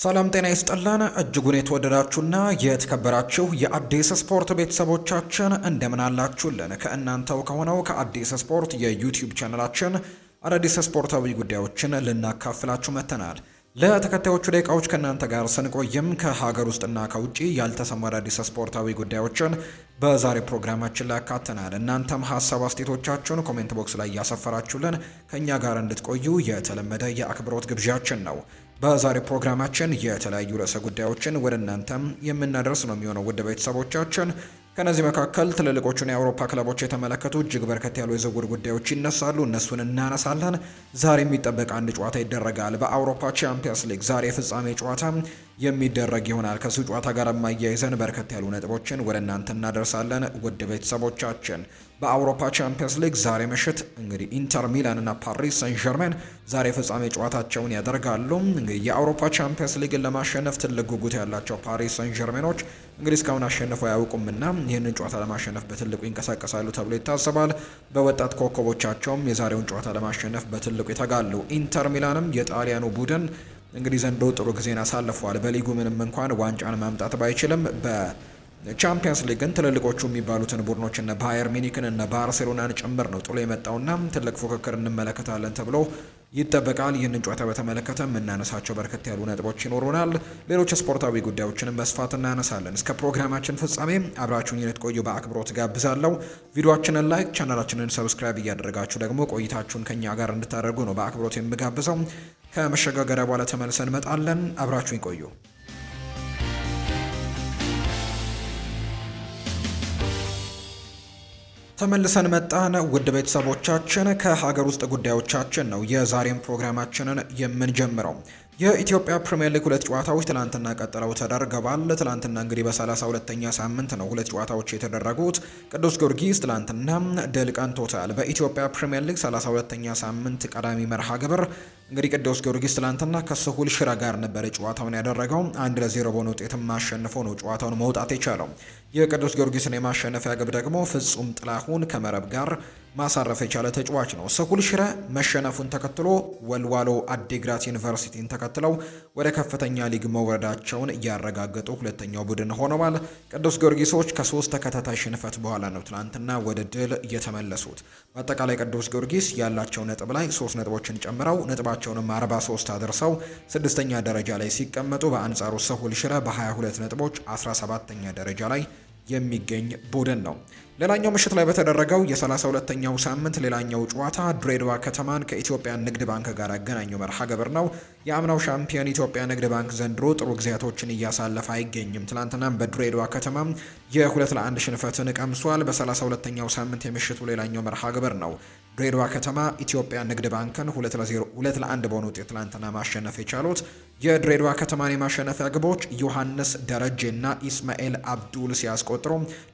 ሰላም ጤና ይስጥልን እጅጉን የተወደዳችሁና የተከበራችሁ የአዲስ ስፖርት ቤተሰቦቻችን እንደምን አላችሁልን? ከእናንተው ከሆነው ከአዲስ ስፖርት የዩቲዩብ ቻናላችን አዳዲስ ስፖርታዊ ጉዳዮችን ልናካፍላችሁ መጥተናል። ለተከታዮቹ ደቂቃዎች ከእናንተ ጋር ስንቆይም ከሀገር ውስጥና ከውጪ ያልተሰሙ አዳዲስ ስፖርታዊ ጉዳዮችን በዛሬ ፕሮግራማችን ላይ አካተናል። እናንተም ሀሳብ አስተያየቶቻችሁን ኮሜንት ቦክስ ላይ እያሰፈራችሁልን ከኛ ጋር እንድትቆዩ የተለመደ የአክብሮት ግብዣችን ነው። በዛሬ ፕሮግራማችን የተለያዩ ርዕሰ ጉዳዮችን ወደ እናንተም የምናደርስ ነው የሚሆነው ውድ ቤተሰቦቻችን። ከነዚህ መካከል ትልልቆቹን የአውሮፓ ክለቦች የተመለከቱ እጅግ በርከት ያሉ የዝውውር ጉዳዮች ይነሳሉ። እነሱን እናነሳለን። ዛሬ የሚጠበቅ አንድ ጨዋታ ይደረጋል። በአውሮፓ ቻምፒየንስ ሊግ ዛሬ የፍጻሜ ጨዋታ የሚደረግ ይሆናል። ከሱ ጨዋታ ጋር የማያይዘን በርከት ያሉ ነጥቦችን ወደ እናንተ እናደርሳለን ውድ ቤተሰቦቻችን። በአውሮፓ ቻምፒየንስ ሊግ ዛሬ ምሽት እንግዲህ ኢንተር ሚላን እና ፓሪስ ሰን ዠርሜን ዛሬ ፍጻሜ ጨዋታቸውን ያደርጋሉ። እንግዲህ የአውሮፓ ቻምፒየንስ ሊግን ለማሸነፍ ትልቅ ጉጉት ያላቸው ፓሪስ ሰን ዠርሜኖች እንግዲህ እስካሁን አሸንፈው አያውቁምና ይህንን ጨዋታ ለማሸነፍ በትልቁ ይንቀሳቀሳሉ ተብሎ ይታሰባል። በወጣት ኮከቦቻቸውም የዛሬውን ጨዋታ ለማሸነፍ በትልቁ ይተጋሉ። ኢንተር ሚላንም የጣሊያኑ ቡድን እንግዲህ ዘንድሮ ጥሩ ጊዜን አሳልፈዋል። በሊጉ ምንም እንኳን ዋንጫን ማምጣት ባይችልም በቻምፒየንስ ሊግ ግን ትልልቆቹ የሚባሉትን ቡድኖች እነ ባየር ሚኒክን እና ባርሴሎናን ጭምር ነው ጥሎ የመጣውና ትልቅ ፉክክር እንመለከታለን ተብሎ ይጠበቃል። ይህንን ጨዋታ በተመለከተ የምናነሳቸው በርከት ያሉ ነጥቦች ይኖሩናል። ሌሎች ስፖርታዊ ጉዳዮችንም በስፋት እናነሳለን። እስከ ፕሮግራማችን ፍጻሜ አብራችሁን እንድትቆዩ በአክብሮት ጋብዛለሁ። ቪዲዮአችንን ላይክ፣ ቻናላችንን ሰብስክራይብ እያደረጋችሁ ደግሞ ቆይታችሁን ከኛ ጋር እንድታደርጉ ነው በአክብሮት የምጋብዘው። ከመሸጋገሪያ በኋላ ተመልሰን እንመጣለን። አብራችሁን ቆዩ። ተመልሰን መጣን ውድ ቤተሰቦቻችን። ከሀገር ውስጥ ጉዳዮቻችን ነው የዛሬን ፕሮግራማችንን የምንጀምረው። የኢትዮጵያ ፕሪሚየር ሊግ ሁለት ጨዋታዎች ትላንትና ቀጥለው ተደርገዋል። ትላንትና እንግዲህ በ32ኛ ሳምንት ነው ሁለት ጨዋታዎች የተደረጉት። ቅዱስ ጊዮርጊስ ትላንትና ድል ቀንቶታል። በኢትዮጵያ ፕሪሚየር ሊግ 32ኛ ሳምንት ቀዳሚ መርሃ ግብር እንግዲህ ቅዱስ ጊዮርጊስ ትላንትና ከስሁል ሽረ ጋር ነበር ጨዋታውን ያደረገው። 1-0 በሆነ ውጤትም አሸንፎ ነው ጨዋታውን መውጣት የቻለው። የቅዱስ ጊዮርጊስን የማሸነፊያ ግብ ደግሞ ፍጹም ጥላሁን ከመረብ ጋር ማሳረፍ የቻለ ተጫዋች ነው። ስሁል ሽረ መሸነፉን ተከትሎ ወልዋሎ አዲግራት ዩኒቨርሲቲን ተከትለው ወደ ከፍተኛ ሊግ መውረዳቸውን እያረጋገጡ ሁለተኛው ቡድን ሆነዋል። ቅዱስ ጊዮርጊሶች ከ3 ተከታታይ ሽንፈት በኋላ ነው ትናንትና ወደ ድል እየተመለሱት። በአጠቃላይ ቅዱስ ጊዮርጊስ ያላቸው ነጥብ ላይ 3 ነጥቦችን ጨምረው ነጥባቸውንም 43 አድርሰው 6ኛ ደረጃ ላይ ሲቀመጡ፣ በአንጻሩ ስሁል ሽረ በ22 ነጥቦች 17ኛ ደረጃ ላይ የሚገኝ ቡድን ነው። ሌላኛው ምሽት ላይ በተደረገው የ32ኛው ሳምንት ሌላኛው ጨዋታ ድሬዳዋ ከተማን ከኢትዮጵያ ንግድ ባንክ ጋር ያገናኘው መርሃ ግብር ነው። የአምናው ሻምፒዮን ኢትዮጵያ ንግድ ባንክ ዘንድሮ ጥሩ ጊዜያቶችን እያሳለፈ አይገኝም። ትናንትናም በድሬዳዋ ከተማ የ2-1 ሽንፈትን ቀምሷል። በ32ኛው ሳምንት የምሽቱ ሌላኛው መርሃ ግብር ነው። ድሬዳዋ ከተማ ኢትዮጵያ ንግድ ባንክን 2-1 በሆነ ውጤት ትላንትና ማሸነፍ የቻሉት። የድሬዳዋ ከተማን የማሸነፊያ ግቦች ዮሐንስ ደረጀና ኢስማኤል አብዱል ሲያስቆጥሩ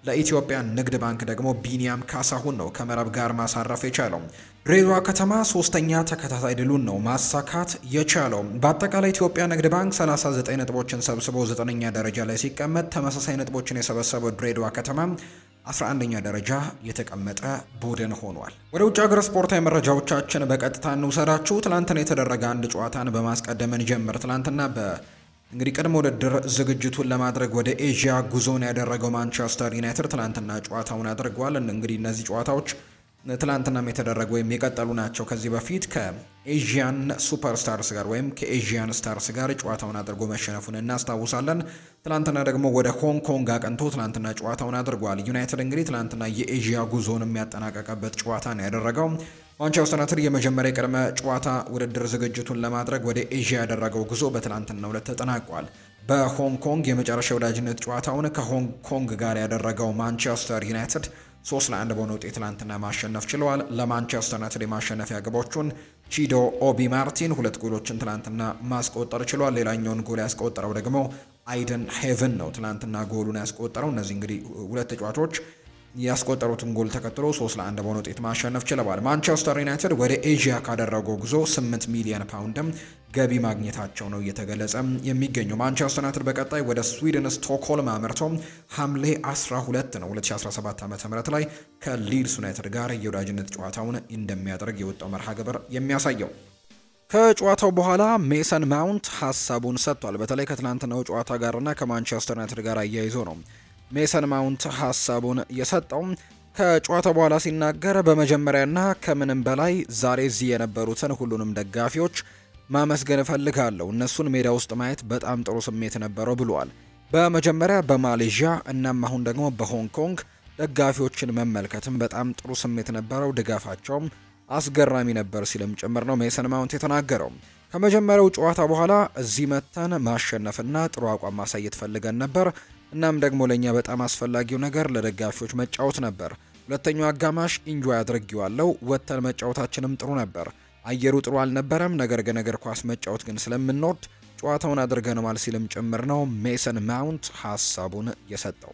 ለኢትዮጵያ ንግድ ባንክ ደግሞ ቢኒያም ካሳሁን ነው ከመረብ ጋር ማሳረፍ የቻለው። ድሬዳዋ ከተማ 3ኛ ተከታታይ ድሉን ነው ማሳካት የቻለው። በአጠቃላይ ኢትዮጵያ ንግድ ባንክ 39 ነጥቦችን ሰብስቦ 9ኛ ደረጃ ላይ ሲቀመጥ፣ ተመሳሳይ ነጥቦችን የሰበሰበው ድሬዳዋ ከተማ 11ኛ ደረጃ የተቀመጠ ቡድን ሆኗል። ወደ ውጭ ሀገር ስፖርታዊ መረጃዎቻችን በቀጥታ እንውሰዳችሁ። ትላንትና የተደረገ አንድ ጨዋታን በማስቀደም እንጀምር። ትላንትና እንግዲህ ቅድመ ውድድር ዝግጅቱን ለማድረግ ወደ ኤዥያ ጉዞን ያደረገው ማንቸስተር ዩናይትድ ትላንትና ጨዋታውን አድርጓል። እንግዲህ እነዚህ ጨዋታዎች ትላንትናም የተደረጉ ወይም የቀጠሉ ናቸው። ከዚህ በፊት ከኤዥያን ሱፐር ስታርስ ጋር ወይም ከኤዥያን ስታርስ ጋር ጨዋታውን አድርጎ መሸነፉን እናስታውሳለን። ትላንትና ደግሞ ወደ ሆንግ ኮንግ አቅንቶ ትላንትና ጨዋታውን አድርጓል። ዩናይትድ እንግዲህ ትላንትና የኤዥያ ጉዞን የሚያጠናቀቀበት ጨዋታ ነው ያደረገው። ማንቸስተር ዩናይትድ የመጀመሪያ ቅድመ ጨዋታ ውድድር ዝግጅቱን ለማድረግ ወደ ኤዥያ ያደረገው ጉዞ በትላንትናው ዕለት ተጠናቋል። በሆንግ ኮንግ የመጨረሻ ወዳጅነት ጨዋታውን ከሆንግ ኮንግ ጋር ያደረገው ማንቸስተር ዩናይትድ 3-1 በሆነ ውጤት ትላንትና ማሸነፍ ችለዋል። ለማንቸስተር ዩናይትድ የማሸነፊያ ግቦቹን ቺዶ ኦቢ ማርቲን 2 ጎሎችን ትላንትና ማስቆጠር ችሏል። ሌላኛውን ጎል ያስቆጠረው ደግሞ አይደን ሄቨን ነው ትላንትና ጎሉን ያስቆጠረው። እነዚህ እንግዲህ ሁለት ተጫዋቾች ያስቆጠሩትን ጎል ተከትሎ 3-1 በሆነ ውጤት ማሸነፍ ችለዋል። ማንቸስተር ዩናይትድ ወደ ኤዥያ ካደረገው ጉዞ 8 ሚሊዮን ፓውንድም ገቢ ማግኘታቸው ነው እየተገለጸ የሚገኘው። ማንቸስተር ዩናይትድ በቀጣይ ወደ ስዊድን ስቶክሆልም አምርቶ ሐምሌ 12 ነው 2017 ዓ.ም ላይ ከሊድስ ዩናይትድ ጋር የወዳጅነት ጨዋታውን እንደሚያደርግ የወጣው መርሃ ግብር የሚያሳየው። ከጨዋታው በኋላ ሜሰን ማውንት ሀሳቡን ሰጥቷል። በተለይ ከትላንትናው ጨዋታ ጋርና ከማንቸስተር ዩናይትድ ጋር አያይዞ ነው ሜሰን ማውንት ሀሳቡን የሰጠው። ከጨዋታው በኋላ ሲናገር በመጀመሪያና ከምንም በላይ ዛሬ እዚህ የነበሩትን ሁሉንም ደጋፊዎች ማመስገን እፈልጋለሁ። እነሱን ሜዳ ውስጥ ማየት በጣም ጥሩ ስሜት ነበረው ብሏል። በመጀመሪያ በማሌዥያ እናም አሁን ደግሞ በሆንግ ኮንግ ደጋፊዎችን መመልከትም በጣም ጥሩ ስሜት ነበረው። ድጋፋቸውም አስገራሚ ነበር ሲልም ጭምር ነው ሜሰን ማውንት የተናገረው። ከመጀመሪያው ጨዋታ በኋላ እዚህ መተን ማሸነፍና ጥሩ አቋም ማሳየት ፈልገን ነበር። እናም ደግሞ ለኛ በጣም አስፈላጊው ነገር ለደጋፊዎች መጫወት ነበር። ሁለተኛው አጋማሽ ኢንጆይ አድርጌዋለሁ። ወተን መጫወታችንም ጥሩ ነበር። አየሩ ጥሩ አልነበረም፣ ነገር ግን እግር ኳስ መጫወት ግን ስለምንወድ ጨዋታውን አድርገነዋል ሲልም ጭምር ነው ሜሰን ማውንት ሀሳቡን የሰጠው።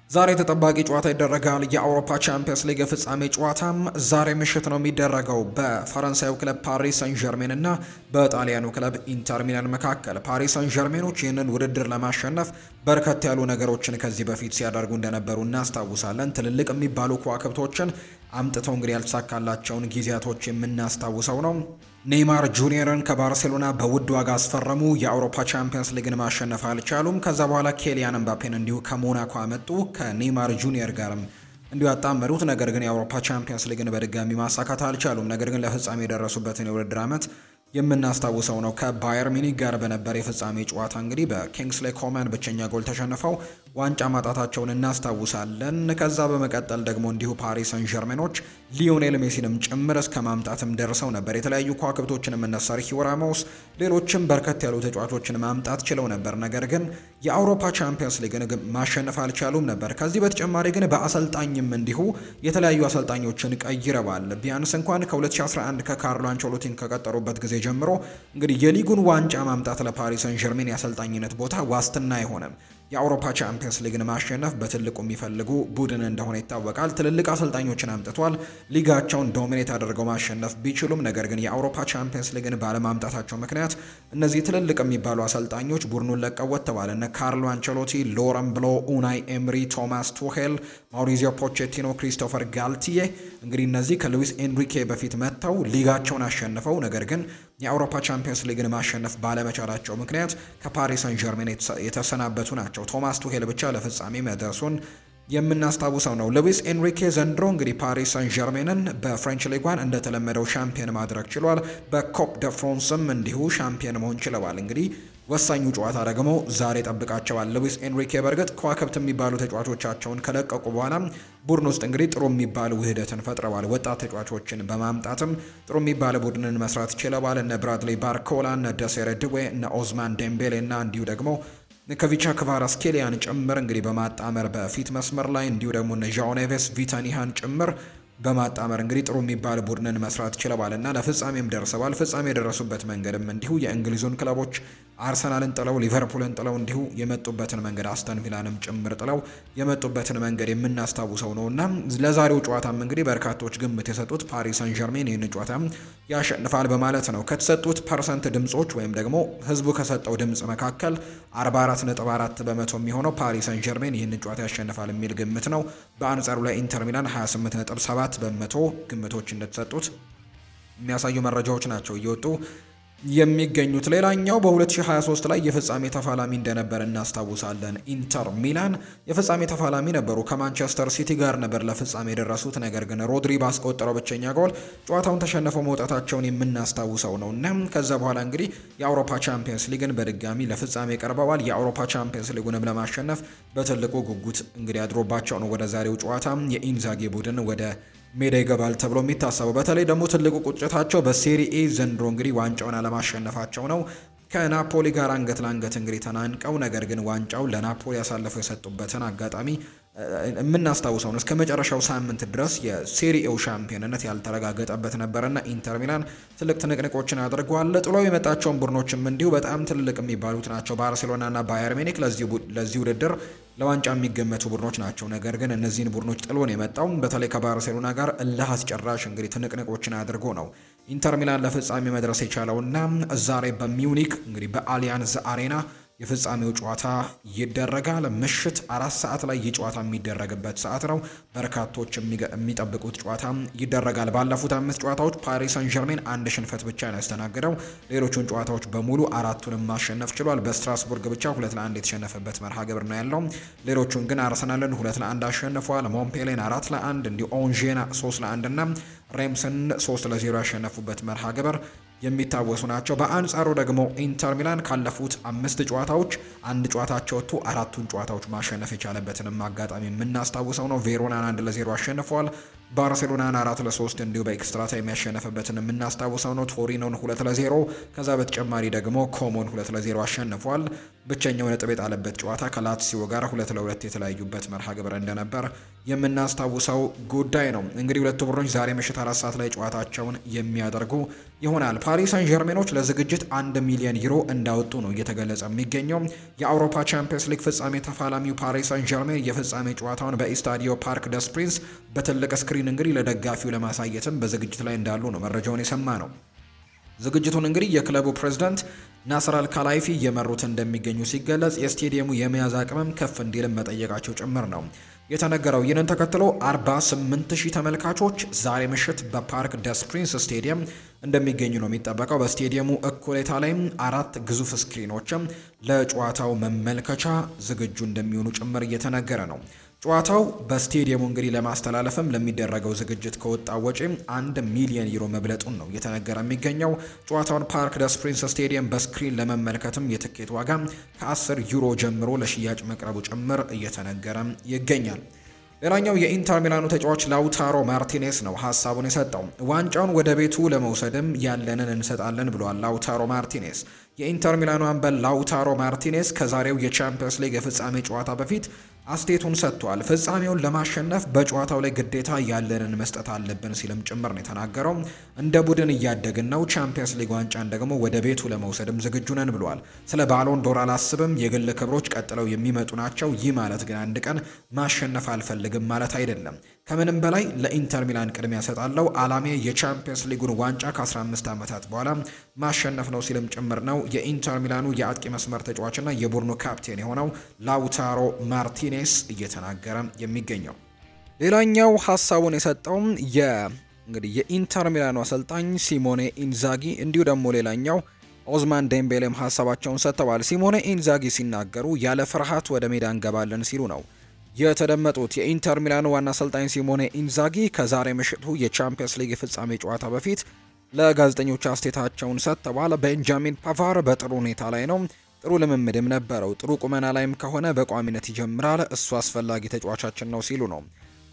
ዛሬ ተጠባቂ ጨዋታ ይደረጋል። የአውሮፓ ቻምፒየንስ ሊግ ፍጻሜ ጨዋታም ዛሬ ምሽት ነው የሚደረገው በፈረንሳዩ ክለብ ፓሪስ ሰን ዠርሜን እና በጣሊያኑ ክለብ ኢንተር ሚላን መካከል። ፓሪስ ሰን ዠርሜኖች ይህንን ውድድር ለማሸነፍ በርከት ያሉ ነገሮችን ከዚህ በፊት ሲያደርጉ እንደነበሩ እናስታውሳለን። ትልልቅ የሚባሉ ከዋክብቶችን አምጥተው እንግዲህ ያልተሳካላቸውን ጊዜያቶች የምናስታውሰው ነው። ኔይማር ጁኒየርን ከባርሴሎና በውድ ዋጋ አስፈረሙ። የአውሮፓ ቻምፒየንስ ሊግን ማሸነፍ አልቻሉም። ከዛ በኋላ ኬሊያን ምባፔን እንዲሁ ከሞናኮ አመጡ። ከኔይማር ጁኒየር ጋርም እንዲሁ ያጣመሩት። ነገር ግን የአውሮፓ ቻምፒየንስ ሊግን በድጋሚ ማሳካት አልቻሉም። ነገር ግን ለፍጻሜ የደረሱበትን የውድድር ዓመት የምናስታውሰው ነው። ከባየር ሚኒክ ጋር በነበረ የፍጻሜ ጨዋታ እንግዲህ በኪንግስሌ ኮማን ብቸኛ ጎል ተሸንፈው ዋንጫ ማጣታቸውን እናስታውሳለን። ከዛ በመቀጠል ደግሞ እንዲሁ ፓሪስ ሰን ዠርሜኖች ሊዮኔል ሜሲንም ጭምር እስከ ማምጣትም ደርሰው ነበር። የተለያዩ ከዋክብቶችን እነ ሰርሂዮ ራሞስ፣ ሌሎችም በርከት ያሉ ተጫዋቾችን ማምጣት ችለው ነበር። ነገር ግን የአውሮፓ ቻምፒየንስ ሊግን ማሸነፍ አልቻሉም ነበር። ከዚህ በተጨማሪ ግን በአሰልጣኝም እንዲሁ የተለያዩ አሰልጣኞችን ቀይረዋል። ቢያንስ እንኳን ከ2011 ከካርሎ አንቸሎቲን ከቀጠሩበት ጊዜ ጀምሮ እንግዲህ የሊጉን ዋንጫ ማምጣት ለፓሪስ ሰን ዠርሜን የአሰልጣኝነት ቦታ ዋስትና አይሆንም። የአውሮፓ ቻምፒየንስ ሊግን ማሸነፍ በትልቁ የሚፈልጉ ቡድን እንደሆነ ይታወቃል። ትልልቅ አሰልጣኞችን አምጥቷል። ሊጋቸውን ዶሚኔት አድርገው ማሸነፍ ቢችሉም ነገር ግን የአውሮፓ ቻምፒየንስ ሊግን ባለማምጣታቸው ምክንያት እነዚህ ትልልቅ የሚባሉ አሰልጣኞች ቡድኑን ለቀው ወጥተዋል። እነ ካርሎ አንቸሎቲ፣ ሎረን ብሎ፣ ኡናይ ኤምሪ፣ ቶማስ ቱሄል፣ ማውሪዚዮ ፖቼቲኖ፣ ክሪስቶፈር ጋልቲዬ እንግዲህ እነዚህ ከሉዊስ ኤንሪኬ በፊት መጥተው ሊጋቸውን አሸንፈው ነገር ግን የአውሮፓ ቻምፒየንስ ሊግን ማሸነፍ ባለመቻላቸው ምክንያት ከፓሪስ ሰን ዠርሜን የተሰናበቱ ናቸው። ቶማስ ቱሄል ብቻ ለፍጻሜ መድረሱን የምናስታውሰው ነው። ሉዊስ ኤንሪኬ ዘንድሮ እንግዲህ ፓሪስ ሰን ዠርሜንን በፍሬንች ሊጓን እንደተለመደው ሻምፒዮን ማድረግ ችሏል። በኮፕ ደ ፍራንስም እንዲሁ ሻምፒዮን መሆን ችለዋል። እንግዲህ ወሳኙ ጨዋታ ደግሞ ዛሬ ጠብቃቸዋል። ሉዊስ ኤንሪኬ በርግጥ ከዋክብት የሚባሉ ተጫዋቾቻቸውን ከለቀቁ በኋላ ቡድን ውስጥ እንግዲህ ጥሩ የሚባሉ ውህደትን ፈጥረዋል። ወጣት ተጫዋቾችን በማምጣትም ጥሩ የሚባለ ቡድንን መስራት ችለዋል። እነ ብራድሊ ባርኮላ፣ እነ ደሴሬ ድዌ፣ እነ ኦዝማን ዴምቤሌ እና እንዲሁ ደግሞ ከቪቻ ክቫራትስኬሊያን ጭምር እንግዲህ በማጣመር በፊት መስመር ላይ እንዲሁ ደግሞ እነ ዣኦ ኔቬስ፣ ቪታኒሃን ጭምር በማጣመር እንግዲህ ጥሩ የሚባል ቡድንን መስራት ችለዋል እና ለፍጻሜም ደርሰዋል። ፍጻሜ የደረሱበት መንገድም እንዲሁ የእንግሊዙን ክለቦች አርሰናልን ጥለው ሊቨርፑልን ጥለው እንዲሁ የመጡበትን መንገድ አስተን ቪላንም ጭምር ጥለው የመጡበትን መንገድ የምናስታውሰው ነው እና ለዛሬው ጨዋታም እንግዲህ በርካቶች ግምት የሰጡት ፓሪስ ሰን ዠርሜን ይህን ጨዋታ ያሸንፋል በማለት ነው። ከተሰጡት ፐርሰንት ድምጾች ወይም ደግሞ ህዝቡ ከሰጠው ድምጽ መካከል 44.4 በመቶ የሚሆነው ፓሪስ ሰን ዠርሜን ይህን ጨዋታ ያሸንፋል የሚል ግምት ነው። በአንጻሩ ላይ ኢንተር ሚላን 28.7 በመቶ ግምቶች እንደተሰጡት የሚያሳዩ መረጃዎች ናቸው እየወጡ የሚገኙት። ሌላኛው በ2023 ላይ የፍጻሜ ተፋላሚ እንደነበር እናስታውሳለን። ኢንተር ሚላን የፍጻሜ ተፋላሚ ነበሩ። ከማንቸስተር ሲቲ ጋር ነበር ለፍጻሜ የደረሱት። ነገር ግን ሮድሪ ባስቆጠረው ብቸኛ ጎል ጨዋታውን ተሸንፈው መውጣታቸውን የምናስታውሰው ነው እና ከዛ በኋላ እንግዲህ የአውሮፓ ቻምፒየንስ ሊግን በድጋሚ ለፍጻሜ ቀርበዋል። የአውሮፓ ቻምፒየንስ ሊጉንም ለማሸነፍ በትልቁ ጉጉት እንግዲህ አድሮባቸው ነው ወደ ዛሬው ጨዋታ የኢንዛጌ ቡድን ወደ ሜዳ ይገባል ተብሎ የሚታሰበው። በተለይ ደግሞ ትልቁ ቁጭታቸው በሴሪኤ ዘንድሮ እንግዲህ ዋንጫውን አለማሸነፋቸው ነው። ከናፖሊ ጋር አንገት ለአንገት እንግዲህ ተናንቀው ነገር ግን ዋንጫውን ለናፖሊ አሳልፈው የሰጡበትን አጋጣሚ የምናስታውሰው ነው። እስከ መጨረሻው ሳምንት ድረስ የሴሪኤው ሻምፒዮንነት ያልተረጋገጠበት ነበርና ኢንተር ሚላን ትልቅ ትንቅንቆችን አድርገዋል። ጥሎ የመጣቸውን ቡድኖችም እንዲሁ በጣም ትልቅ የሚባሉት ናቸው። ባርሴሎናና ባየር ሚኒክ ለዚህ ውድድር ለዋንጫ የሚገመቱ ቡድኖች ናቸው። ነገር ግን እነዚህን ቡድኖች ጥሎ ነው የመጣው። በተለይ ከባርሴሎና ጋር እልህ አስጨራሽ እንግዲህ ትንቅንቆችን አድርጎ ነው ኢንተር ሚላን ለፍጻሜ መድረስ የቻለውና ዛሬ በሚዩኒክ እንግዲህ በአሊያንዝ አሬና የፍጻሜው ጨዋታ ይደረጋል። ምሽት 4 ሰዓት ላይ የጨዋታ የሚደረግበት ሰዓት ነው። በርካቶች የሚጠብቁት ጨዋታ ይደረጋል። ባለፉት 5 ጨዋታዎች ፓሪስ ሰን ዠርሜን አንድ ሽንፈት ብቻ ነው ያስተናገደው። ሌሎቹን ጨዋታዎች በሙሉ አራቱንም ማሸነፍ ችሏል። በስትራስቡርግ ብቻ 2-1 የተሸነፈበት መርሃ ግብር ነው ያለው። ሌሎቹን ግን አርሰናልን 2-1 አሸንፏል። ሞንፔሌን 4-1 እንዲሁ ኦንዤን 3-1 እና ሬምስን 3-0 ያሸነፉበት መርሃ ግብር የሚታወሱ ናቸው። በአንጻሩ ደግሞ ኢንተር ሚላን ካለፉት 5 ጨዋታዎች አንድ ጨዋታቸው ወጥቶ አራቱን ጨዋታዎች ማሸነፍ የቻለበትንም አጋጣሚ የምናስታውሰው ነው። ቬሮናን 1-0 አሸንፏል። ባርሴሎናን 4-3 እንዲሁ በኤክስትራ ታይም ያሸነፈበትን የምናስታውሰው ነው። ቶሪኖን 2-0 ከዛ በተጨማሪ ደግሞ ኮሞን 2-0 አሸንፏል። ብቸኛው ነጥብ የጣለበት ጨዋታ ከላትሲዮ ጋር 2-2 የተለያዩበት መርሃ ግብር እንደነበር የምናስታውሰው ጉዳይ ነው። እንግዲህ ሁለቱ ቡድኖች ዛሬ ምሽት 4 ሰዓት ላይ ጨዋታቸውን የሚያደርጉ ይሆናል። ፓሪስ ሰን ዠርሜኖች ለዝግጅት 1 ሚሊዮን ዩሮ እንዳወጡ ነው እየተገለጸ የሚገኘው። የአውሮፓ ቻምፒየንስ ሊግ ፍጻሜ ተፋላሚው ፓሪስ ሰን ዠርሜን የፍጻሜ ጨዋታውን በኢስታዲዮ ፓርክ ደስ ፕሪንስ በትልቅ ስክሪን እንግዲህ ለደጋፊው ለማሳየትም በዝግጅት ላይ እንዳሉ ነው መረጃውን የሰማ ነው። ዝግጅቱን እንግዲህ የክለቡ ፕሬዝዳንት ናስር አልካላይፊ እየመሩት እንደሚገኙ ሲገለጽ የስቴዲየሙ የመያዝ አቅምም ከፍ እንዲልም መጠየቃቸው ጭምር ነው የተነገረው። ይህንን ተከትሎ 48000 ተመልካቾች ዛሬ ምሽት በፓርክ ደስ ፕሪንስ ስቴዲየም እንደሚገኙ ነው የሚጠበቀው። በስቴዲየሙ እኩሌታ ላይም 4 ግዙፍ ስክሪኖችም ለጨዋታው መመልከቻ ዝግጁ እንደሚሆኑ ጭምር እየተነገረ ነው። ጨዋታው በስቴዲየሙ እንግዲህ ለማስተላለፍም ለሚደረገው ዝግጅት ከወጣ ወጪ 1 ሚሊዮን ዩሮ መብለጡን ነው እየተነገረ የሚገኘው። ጨዋታውን ፓርክ ደስ ፕሪንስ ስቴዲየም በስክሪን ለመመልከትም የትኬት ዋጋ ከ10 ዩሮ ጀምሮ ለሽያጭ መቅረቡ ጭምር እየተነገረ ይገኛል። ሌላኛው የኢንተር ሚላኑ ተጫዋች ላውታሮ ማርቲኔስ ነው ሀሳቡን የሰጠው። ዋንጫውን ወደ ቤቱ ለመውሰድም ያለንን እንሰጣለን ብሏል ላውታሮ ማርቲኔስ። የኢንተር ሚላኑ አምበል ላውታሮ ማርቲኔስ ከዛሬው የቻምፒየንስ ሊግ የፍጻሜ ጨዋታ በፊት አስቴቱን ሰጥቷል። ፍጻሜውን ለማሸነፍ በጨዋታው ላይ ግዴታ ያለንን መስጠት አለብን ሲልም ጭምር ነው የተናገረው። እንደ ቡድን እያደግን ነው፣ ቻምፒየንስ ሊግ ዋንጫን ደግሞ ወደ ቤቱ ለመውሰድም ዝግጁ ነን ብሏል። ስለ ባሎን ዶር አላስብም፣ የግል ክብሮች ቀጥለው የሚመጡ ናቸው። ይህ ማለት ግን አንድ ቀን ማሸነፍ አልፈልግም ማለት አይደለም። ከምንም በላይ ለኢንተር ሚላን ቅድሚያ ሰጣለው። አላሜ የቻምፒየንስ ሊጉን ዋንጫ ከ15 ዓመታት በኋላ ማሸነፍ ነው ሲልም ጭምር ነው የኢንተር ሚላኑ የአጥቂ መስመር ተጫዋችና የቡድኑ ካፕቴን የሆነው ላውታሮ ማርቲኔስ እየተናገረ የሚገኘው። ሌላኛው ሀሳቡን የሰጠው እንግዲህ የኢንተር ሚላኑ አሰልጣኝ ሲሞኔ ኢንዛጊ እንዲሁ ደግሞ ሌላኛው ኦዝማን ዴምቤሌም ሀሳባቸውን ሰጥተዋል። ሲሞኔ ኢንዛጊ ሲናገሩ ያለ ፍርሃት ወደ ሜዳ እንገባለን ሲሉ ነው የተደመጡት። የኢንተር ሚላኑ ዋና አሰልጣኝ ሲሞኔ ኢንዛጊ ከዛሬ ምሽቱ የቻምፒየንስ ሊግ ፍጻሜ ጨዋታ በፊት ለጋዜጠኞች አስተያየታቸውን ሰጥተዋል። ቤንጃሚን ፓቫር በጥሩ ሁኔታ ላይ ነው፣ ጥሩ ልምምድም ነበረው፣ ጥሩ ቁመና ላይም ከሆነ በቋሚነት ይጀምራል፣ እሱ አስፈላጊ ተጫዋቻችን ነው ሲሉ ነው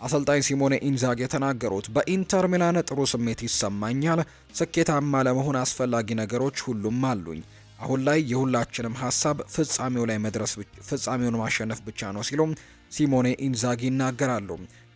አሰልጣኝ ሲሞኔ ኢንዛጊ የተናገሩት። በኢንተር ሚላን ጥሩ ስሜት ይሰማኛል፣ ስኬታማ ለመሆን አስፈላጊ ነገሮች ሁሉም አሉኝ። አሁን ላይ የሁላችንም ሀሳብ ፍጻሜው ላይ መድረስ፣ ፍጻሜውን ማሸነፍ ብቻ ነው ሲሉ ሲሞኔ ኢንዛጊ ይናገራሉ።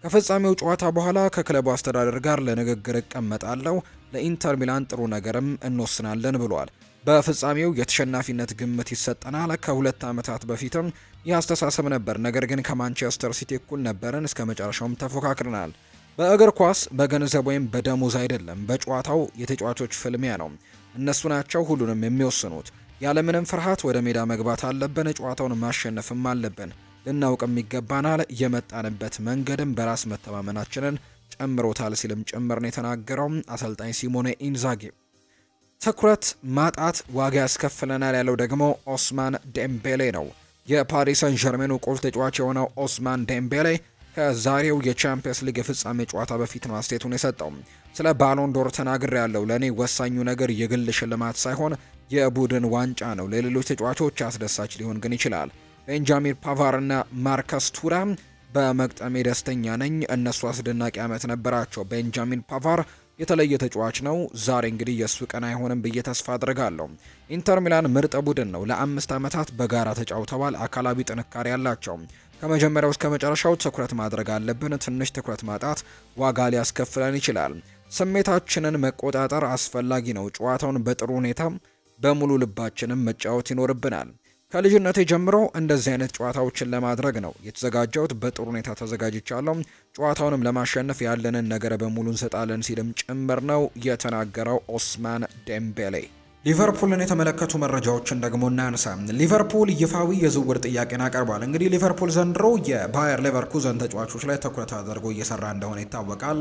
ከፍጻሜው ጨዋታ በኋላ ከክለቡ አስተዳደር ጋር ለንግግር እቀመጣለሁ፣ ለኢንተር ሚላን ጥሩ ነገርም እንወስናለን ብሏል። በፍጻሜው የተሸናፊነት ግምት ይሰጠናል። ከ2 ዓመታት በፊትም ያስተሳሰብ ነበር፣ ነገር ግን ከማንቸስተር ሲቲ እኩል ነበርን፣ እስከ መጨረሻውም ተፎካክረናል። በእግር ኳስ በገንዘብ ወይም በደሞዝ አይደለም፣ በጨዋታው የተጫዋቾች ፍልሚያ ነው። እነሱ ናቸው ሁሉንም የሚወስኑት። ያለምንም ፍርሃት ወደ ሜዳ መግባት አለብን፣ ጨዋታውን ማሸነፍም አለብን። ልናውቅም ይገባናል። የመጣንበት መንገድም በራስ መተማመናችንን ጨምሮታል ሲልም ጭምር ነው የተናገረው አሰልጣኝ ሲሞኔ ኢንዛጊ። ትኩረት ማጣት ዋጋ ያስከፍለናል ያለው ደግሞ ኦስማን ዴምቤሌ ነው። የፓሪስ ሰን ዠርሜኑ ቁልፍ ተጫዋች የሆነው ኦስማን ዴምቤሌ ከዛሬው የቻምፒየንስ ሊግ የፍጻሜ ጨዋታ በፊት ነው አስተያየቱን የሰጠው። ስለ ባሎን ዶር ተናግሬያለሁ። ለእኔ ወሳኙ ነገር የግል ሽልማት ሳይሆን የቡድን ዋንጫ ነው። ለሌሎች ተጫዋቾች አስደሳች ሊሆን ግን ይችላል። ቤንጃሚን ፓቫር እና ማርከስ ቱራም በመግጠሜ ደስተኛ ነኝ። እነሱ አስደናቂ ዓመት ነበራቸው። ቤንጃሚን ፓቫር የተለየ ተጫዋች ነው። ዛሬ እንግዲህ የእሱ ቀን አይሆንም ብዬ ተስፋ አድርጋለሁ። ኢንተር ሚላን ምርጥ ቡድን ነው። ለ5 ዓመታት በጋራ ተጫውተዋል። አካላዊ ጥንካሬ ያላቸው። ከመጀመሪያው እስከ መጨረሻው ትኩረት ማድረግ አለብን። ትንሽ ትኩረት ማጣት ዋጋ ሊያስከፍለን ይችላል። ስሜታችንን መቆጣጠር አስፈላጊ ነው። ጨዋታውን በጥሩ ሁኔታ በሙሉ ልባችንም መጫወት ይኖርብናል። ከልጅነቴ ጀምሮ እንደዚህ አይነት ጨዋታዎችን ለማድረግ ነው የተዘጋጀሁት። በጥሩ ሁኔታ ተዘጋጅቻለሁ። ጨዋታውንም ለማሸነፍ ያለንን ነገር በሙሉ እንሰጣለን ሲልም ጭምር ነው የተናገረው ኦስማን ዴምቤሌ። ሊቨርፑልን የተመለከቱ መረጃዎችን ደግሞ እናንሳ። ሊቨርፑል ይፋዊ የዝውውር ጥያቄን አቀርቧል። እንግዲህ ሊቨርፑል ዘንድሮ የባየር ሌቨርኩዘን ተጫዋቾች ላይ ትኩረት አድርጎ እየሰራ እንደሆነ ይታወቃል።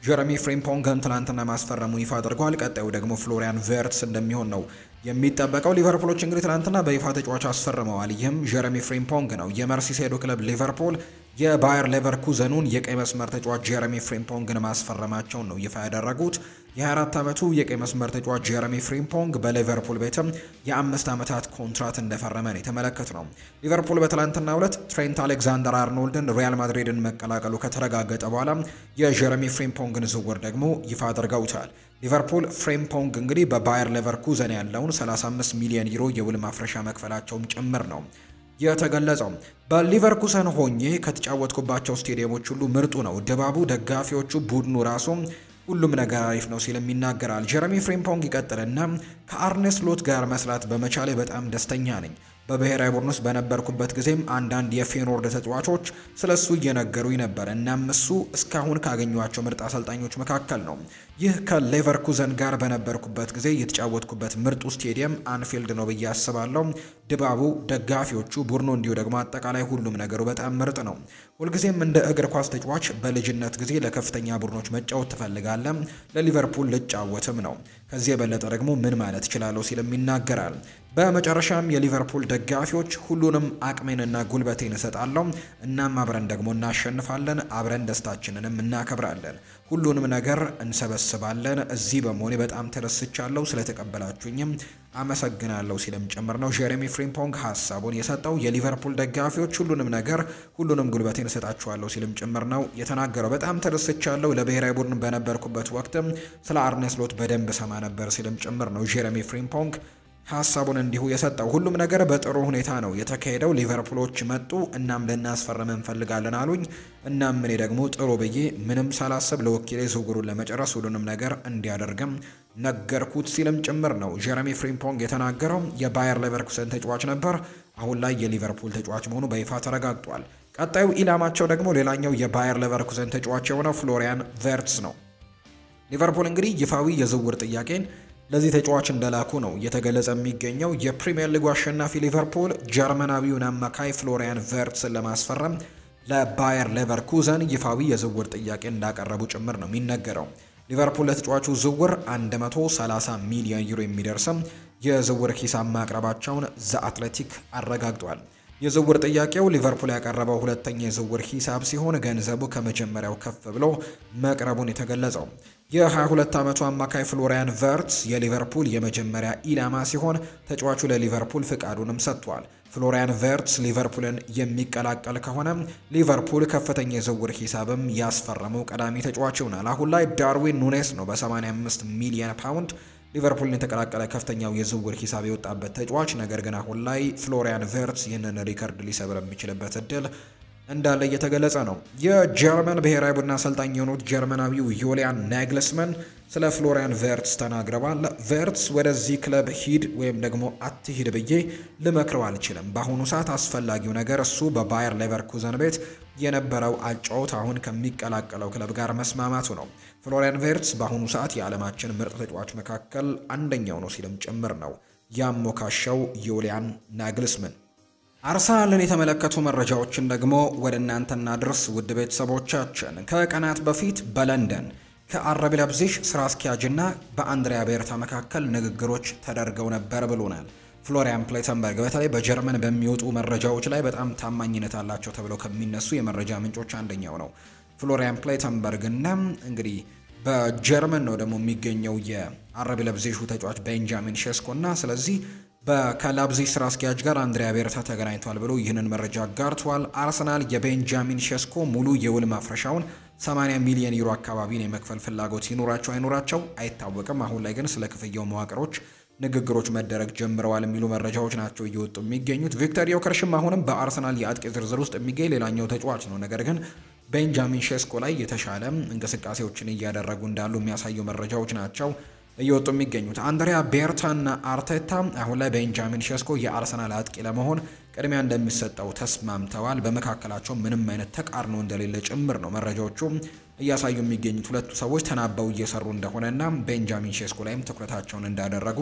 ጀረሚ ፍሪምፖንግን ትናንትና ማስፈረሙን ይፋ አድርጓል። ቀጣዩ ደግሞ ፍሎሪያን ቨርትስ እንደሚሆን ነው የሚጠበቀው። ሊቨርፑሎች እንግዲህ ትናንትና በይፋ ተጫዋች አስፈርመዋል። ይህም ጀረሚ ፍሪምፖንግ ነው። የመርሲሳይዱ ክለብ ሊቨርፑል የባየር ሌቨርኩዘኑን የቀይ መስመር ተጫዋች ጀረሚ ፍሪምፖንግን ማስፈረማቸውን ነው ይፋ ያደረጉት። የ24 ዓመቱ የቀይ መስመር ተጫዋች ጀረሚ ፍሪምፖንግ በሊቨርፑል ቤትም የ5 ዓመታት ኮንትራት እንደፈረመ ነው የተመለከትነው። ሊቨርፑል በትላንትናው ዕለት ትሬንት አሌክዛንደር አርኖልድን ሪያል ማድሪድን መቀላቀሉ ከተረጋገጠ በኋላ የጀረሚ ፍሪምፖንግን ዝውውር ደግሞ ይፋ አድርገውታል። ሊቨርፑል ፍሪምፖንግ እንግዲህ በባየር ሌቨርኩዘን ያለውን 35 ሚሊዮን ዩሮ የውል ማፍረሻ መክፈላቸውም ጭምር ነው የተገለጸው። በሊቨርኩሰን ሆኜ ከተጫወትኩባቸው ስቴዲየሞች ሁሉ ምርጡ ነው። ድባቡ፣ ደጋፊዎቹ፣ ቡድኑ ራሱ ሁሉም ነገር አሪፍ ነው ሲልም ይናገራል። ጀረሚ ፍሪምፖንግ ይቀጥልና ከአርኔ ስሎት ጋር መስራት በመቻሌ በጣም ደስተኛ ነኝ። በብሔራዊ ቡድን ውስጥ በነበርኩበት ጊዜም አንዳንድ የፌኖርድ ተጫዋቾች ስለሱ እየነገሩኝ ነበር። እናም እሱ እስካሁን ካገኟቸው ምርጥ አሰልጣኞች መካከል ነው። ይህ ከሌቨርኩዘን ጋር በነበርኩበት ጊዜ የተጫወትኩበት ምርጡ ስቴዲየም አንፊልድ ነው ብዬ አስባለሁ። ድባቡ፣ ደጋፊዎቹ፣ ቡድኑ እንዲሁ ደግሞ አጠቃላይ ሁሉም ነገሩ በጣም ምርጥ ነው። ሁልጊዜም እንደ እግር ኳስ ተጫዋች በልጅነት ጊዜ ለከፍተኛ ቡድኖች መጫወት ትፈልጋለህ። ለሊቨርፑል ልጫወትም ነው። ከዚህ የበለጠ ደግሞ ምን ማለት እችላለሁ ሲልም ይናገራል። በመጨረሻም የሊቨርፑል ደጋፊዎች ሁሉንም አቅሜንና ጉልበቴን እሰጣለሁ። እናም አብረን ደግሞ እናሸንፋለን። አብረን ደስታችንንም እናከብራለን። ሁሉንም ነገር እንሰበስባለን። እዚህ በመሆኔ በጣም ተደስቻለሁ። ስለተቀበላችሁኝም አመሰግናለሁ ሲልም ጭምር ነው ጀረሚ ፍሪምፖንግ ሀሳቡን የሰጠው። የሊቨርፑል ደጋፊዎች ሁሉንም ነገር ሁሉንም ጉልበቴን እሰጣችኋለሁ ሲልም ጭምር ነው የተናገረው። በጣም ተደስቻለሁ። ለብሔራዊ ቡድን በነበርኩበት ወቅትም ስለ አርኔ ስሎት በደንብ ሰማ ነበር ሲልም ጭምር ነው ጀረሚ ፍሪምፖንግ ሀሳቡን እንዲሁ የሰጠው። ሁሉም ነገር በጥሩ ሁኔታ ነው የተካሄደው። ሊቨርፑሎች መጡ፣ እናም ልናስፈርም እንፈልጋለን አሉኝ። እናም እኔ ደግሞ ጥሩ ብዬ ምንም ሳላስብ ለወኪሌ ዝውውሩን ለመጨረስ ሁሉንም ነገር እንዲያደርግም ነገርኩት ሲልም ጭምር ነው ጀረሚ ፍሪምፖንግ የተናገረው። የባየር ሌቨርኩሰን ተጫዋች ነበር። አሁን ላይ የሊቨርፑል ተጫዋች መሆኑ በይፋ ተረጋግጧል። ቀጣዩ ኢላማቸው ደግሞ ሌላኛው የባየር ሌቨርኩሰን ተጫዋች የሆነው ፍሎሪያን ቨርትስ ነው። ሊቨርፑል እንግዲህ ይፋዊ የዝውውር ጥያቄን ለዚህ ተጫዋች እንደላኩ ነው እየተገለጸ የሚገኘው። የፕሪሚየር ሊጉ አሸናፊ ሊቨርፑል ጀርመናዊውን አማካይ ፍሎሪያን ቨርትስን ለማስፈረም ለባየር ሌቨርኩዘን ይፋዊ የዝውውር ጥያቄ እንዳቀረቡ ጭምር ነው የሚነገረው። ሊቨርፑል ለተጫዋቹ ዝውውር 130 ሚሊዮን ዩሮ የሚደርስም የዝውውር ሂሳብ ማቅረባቸውን ዘ አትሌቲክ አረጋግጧል። የዝውውር ጥያቄው ሊቨርፑል ያቀረበው ሁለተኛ የዝውውር ሂሳብ ሲሆን ገንዘቡ ከመጀመሪያው ከፍ ብሎ መቅረቡን የተገለጸው። የ22 ዓመቱ አማካይ ፍሎሪያን ቨርትስ የሊቨርፑል የመጀመሪያ ኢላማ ሲሆን ተጫዋቹ ለሊቨርፑል ፍቃዱንም ሰጥቷል። ፍሎሪያን ቨርትስ ሊቨርፑልን የሚቀላቀል ከሆነ ሊቨርፑል ከፍተኛ የዝውውር ሂሳብም ያስፈረመው ቀዳሚ ተጫዋች ይሆናል። አሁን ላይ ዳርዊን ኑኔስ ነው በ85 ሚሊዮን ፓውንድ ሊቨርፑልን የተቀላቀለ ከፍተኛው የዝውውር ሂሳብ የወጣበት ተጫዋች። ነገር ግን አሁን ላይ ፍሎሪያን ቨርትስ ይህንን ሪከርድ ሊሰብር የሚችልበት እድል እንዳለ እየተገለጸ ነው። የጀርመን ብሔራዊ ቡድን አሰልጣኝ የሆኑት ጀርመናዊው ዩሊያን ናግልስመን ስለ ፍሎሪያን ቨርትስ ተናግረዋል። ቨርትስ ወደዚህ ክለብ ሂድ ወይም ደግሞ አትሂድ ብዬ ልመክረው አልችልም። በአሁኑ ሰዓት አስፈላጊው ነገር እሱ በባየር ሌቨርኩዘን ቤት የነበረው አጫውት አሁን ከሚቀላቀለው ክለብ ጋር መስማማቱ ነው። ፍሎሪያን ቨርትስ በአሁኑ ሰዓት የዓለማችን ምርጥ ተጫዋች መካከል አንደኛው ነው ሲልም ጭምር ነው ያሞካሸው ዩሊያን ናግልስመን። አርሰናልን የተመለከቱ መረጃዎችን ደግሞ ወደ እናንተ እናድርስ ውድ ቤተሰቦቻችን። ከቀናት በፊት በለንደን ከአረቢ ለብዚሽ ስራ አስኪያጅና በአንድሪያ ቤርታ መካከል ንግግሮች ተደርገው ነበር ብሎናል ፍሎሪያን ፕሌተንበርግ። በተለይ በጀርመን በሚወጡ መረጃዎች ላይ በጣም ታማኝነት አላቸው ተብለው ከሚነሱ የመረጃ ምንጮች አንደኛው ነው ፍሎሪያን ፕሌተንበርግ እና እንግዲህ በጀርመን ነው ደግሞ የሚገኘው የአረቢ ለብዚሹ ተጫዋች ቤንጃሚን ሼስኮ እና ስለዚህ ከላይፕዚግ ስራ አስኪያጅ ጋር አንድሪያ ቤርታ ተገናኝቷል ብሎ ይህንን መረጃ አጋርቷል። አርሰናል የቤንጃሚን ሼስኮ ሙሉ የውል ማፍረሻውን 80 ሚሊዮን ዩሮ አካባቢን የመክፈል ፍላጎት ይኖራቸው አይኖራቸው አይታወቅም። አሁን ላይ ግን ስለ ክፍያው መዋቅሮች ንግግሮች መደረግ ጀምረዋል የሚሉ መረጃዎች ናቸው እየወጡ የሚገኙት። ቪክተር ዮከርሽም አሁንም በአርሰናል የአጥቂ ዝርዝር ውስጥ የሚገኝ ሌላኛው ተጫዋች ነው። ነገር ግን ቤንጃሚን ሼስኮ ላይ የተሻለ እንቅስቃሴዎችን እያደረጉ እንዳሉ የሚያሳዩ መረጃዎች ናቸው እየወጡ የሚገኙት። አንድሪያ ቤርታና አርቴታ አሁን ላይ ቤንጃሚን ሼስኮ የአርሰናል አጥቂ ለመሆን ቅድሚያ እንደሚሰጠው ተስማምተዋል። በመካከላቸው ምንም አይነት ተቃርኖ እንደሌለ ጭምር ነው መረጃዎቹ እያሳዩ የሚገኙት ሁለቱ ሰዎች ተናበው እየሰሩ እንደሆነና ቤንጃሚን ሼስኮ ላይም ትኩረታቸውን እንዳደረጉ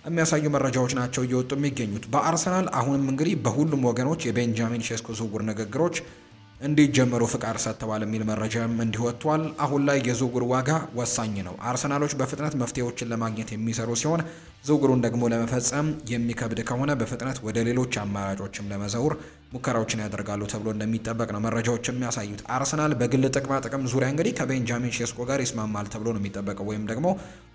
የሚያሳዩ መረጃዎች ናቸው እየወጡ የሚገኙት። በአርሰናል አሁንም እንግዲህ በሁሉም ወገኖች የቤንጃሚን ሼስኮ ዝውውር ንግግሮች እንዲጀመሩ ፍቃድ ሰጥተዋል የሚል መረጃም እንዲወጥቷል። አሁን ላይ የዝውውር ዋጋ ወሳኝ ነው። አርሰናሎች በፍጥነት መፍትሄዎችን ለማግኘት የሚሰሩ ሲሆን ዝውውሩን ደግሞ ለመፈጸም የሚከብድ ከሆነ በፍጥነት ወደ ሌሎች አማራጮችም ለመዘውር ሙከራዎችን ያደርጋሉ ተብሎ እንደሚጠበቅ ነው መረጃዎች የሚያሳዩት። አርሰናል በግል ጥቅማ ጥቅም ዙሪያ እንግዲህ ከቤንጃሚን ሼስኮ ጋር ይስማማል ተብሎ ነው የሚጠበቀው ወይም ደግሞ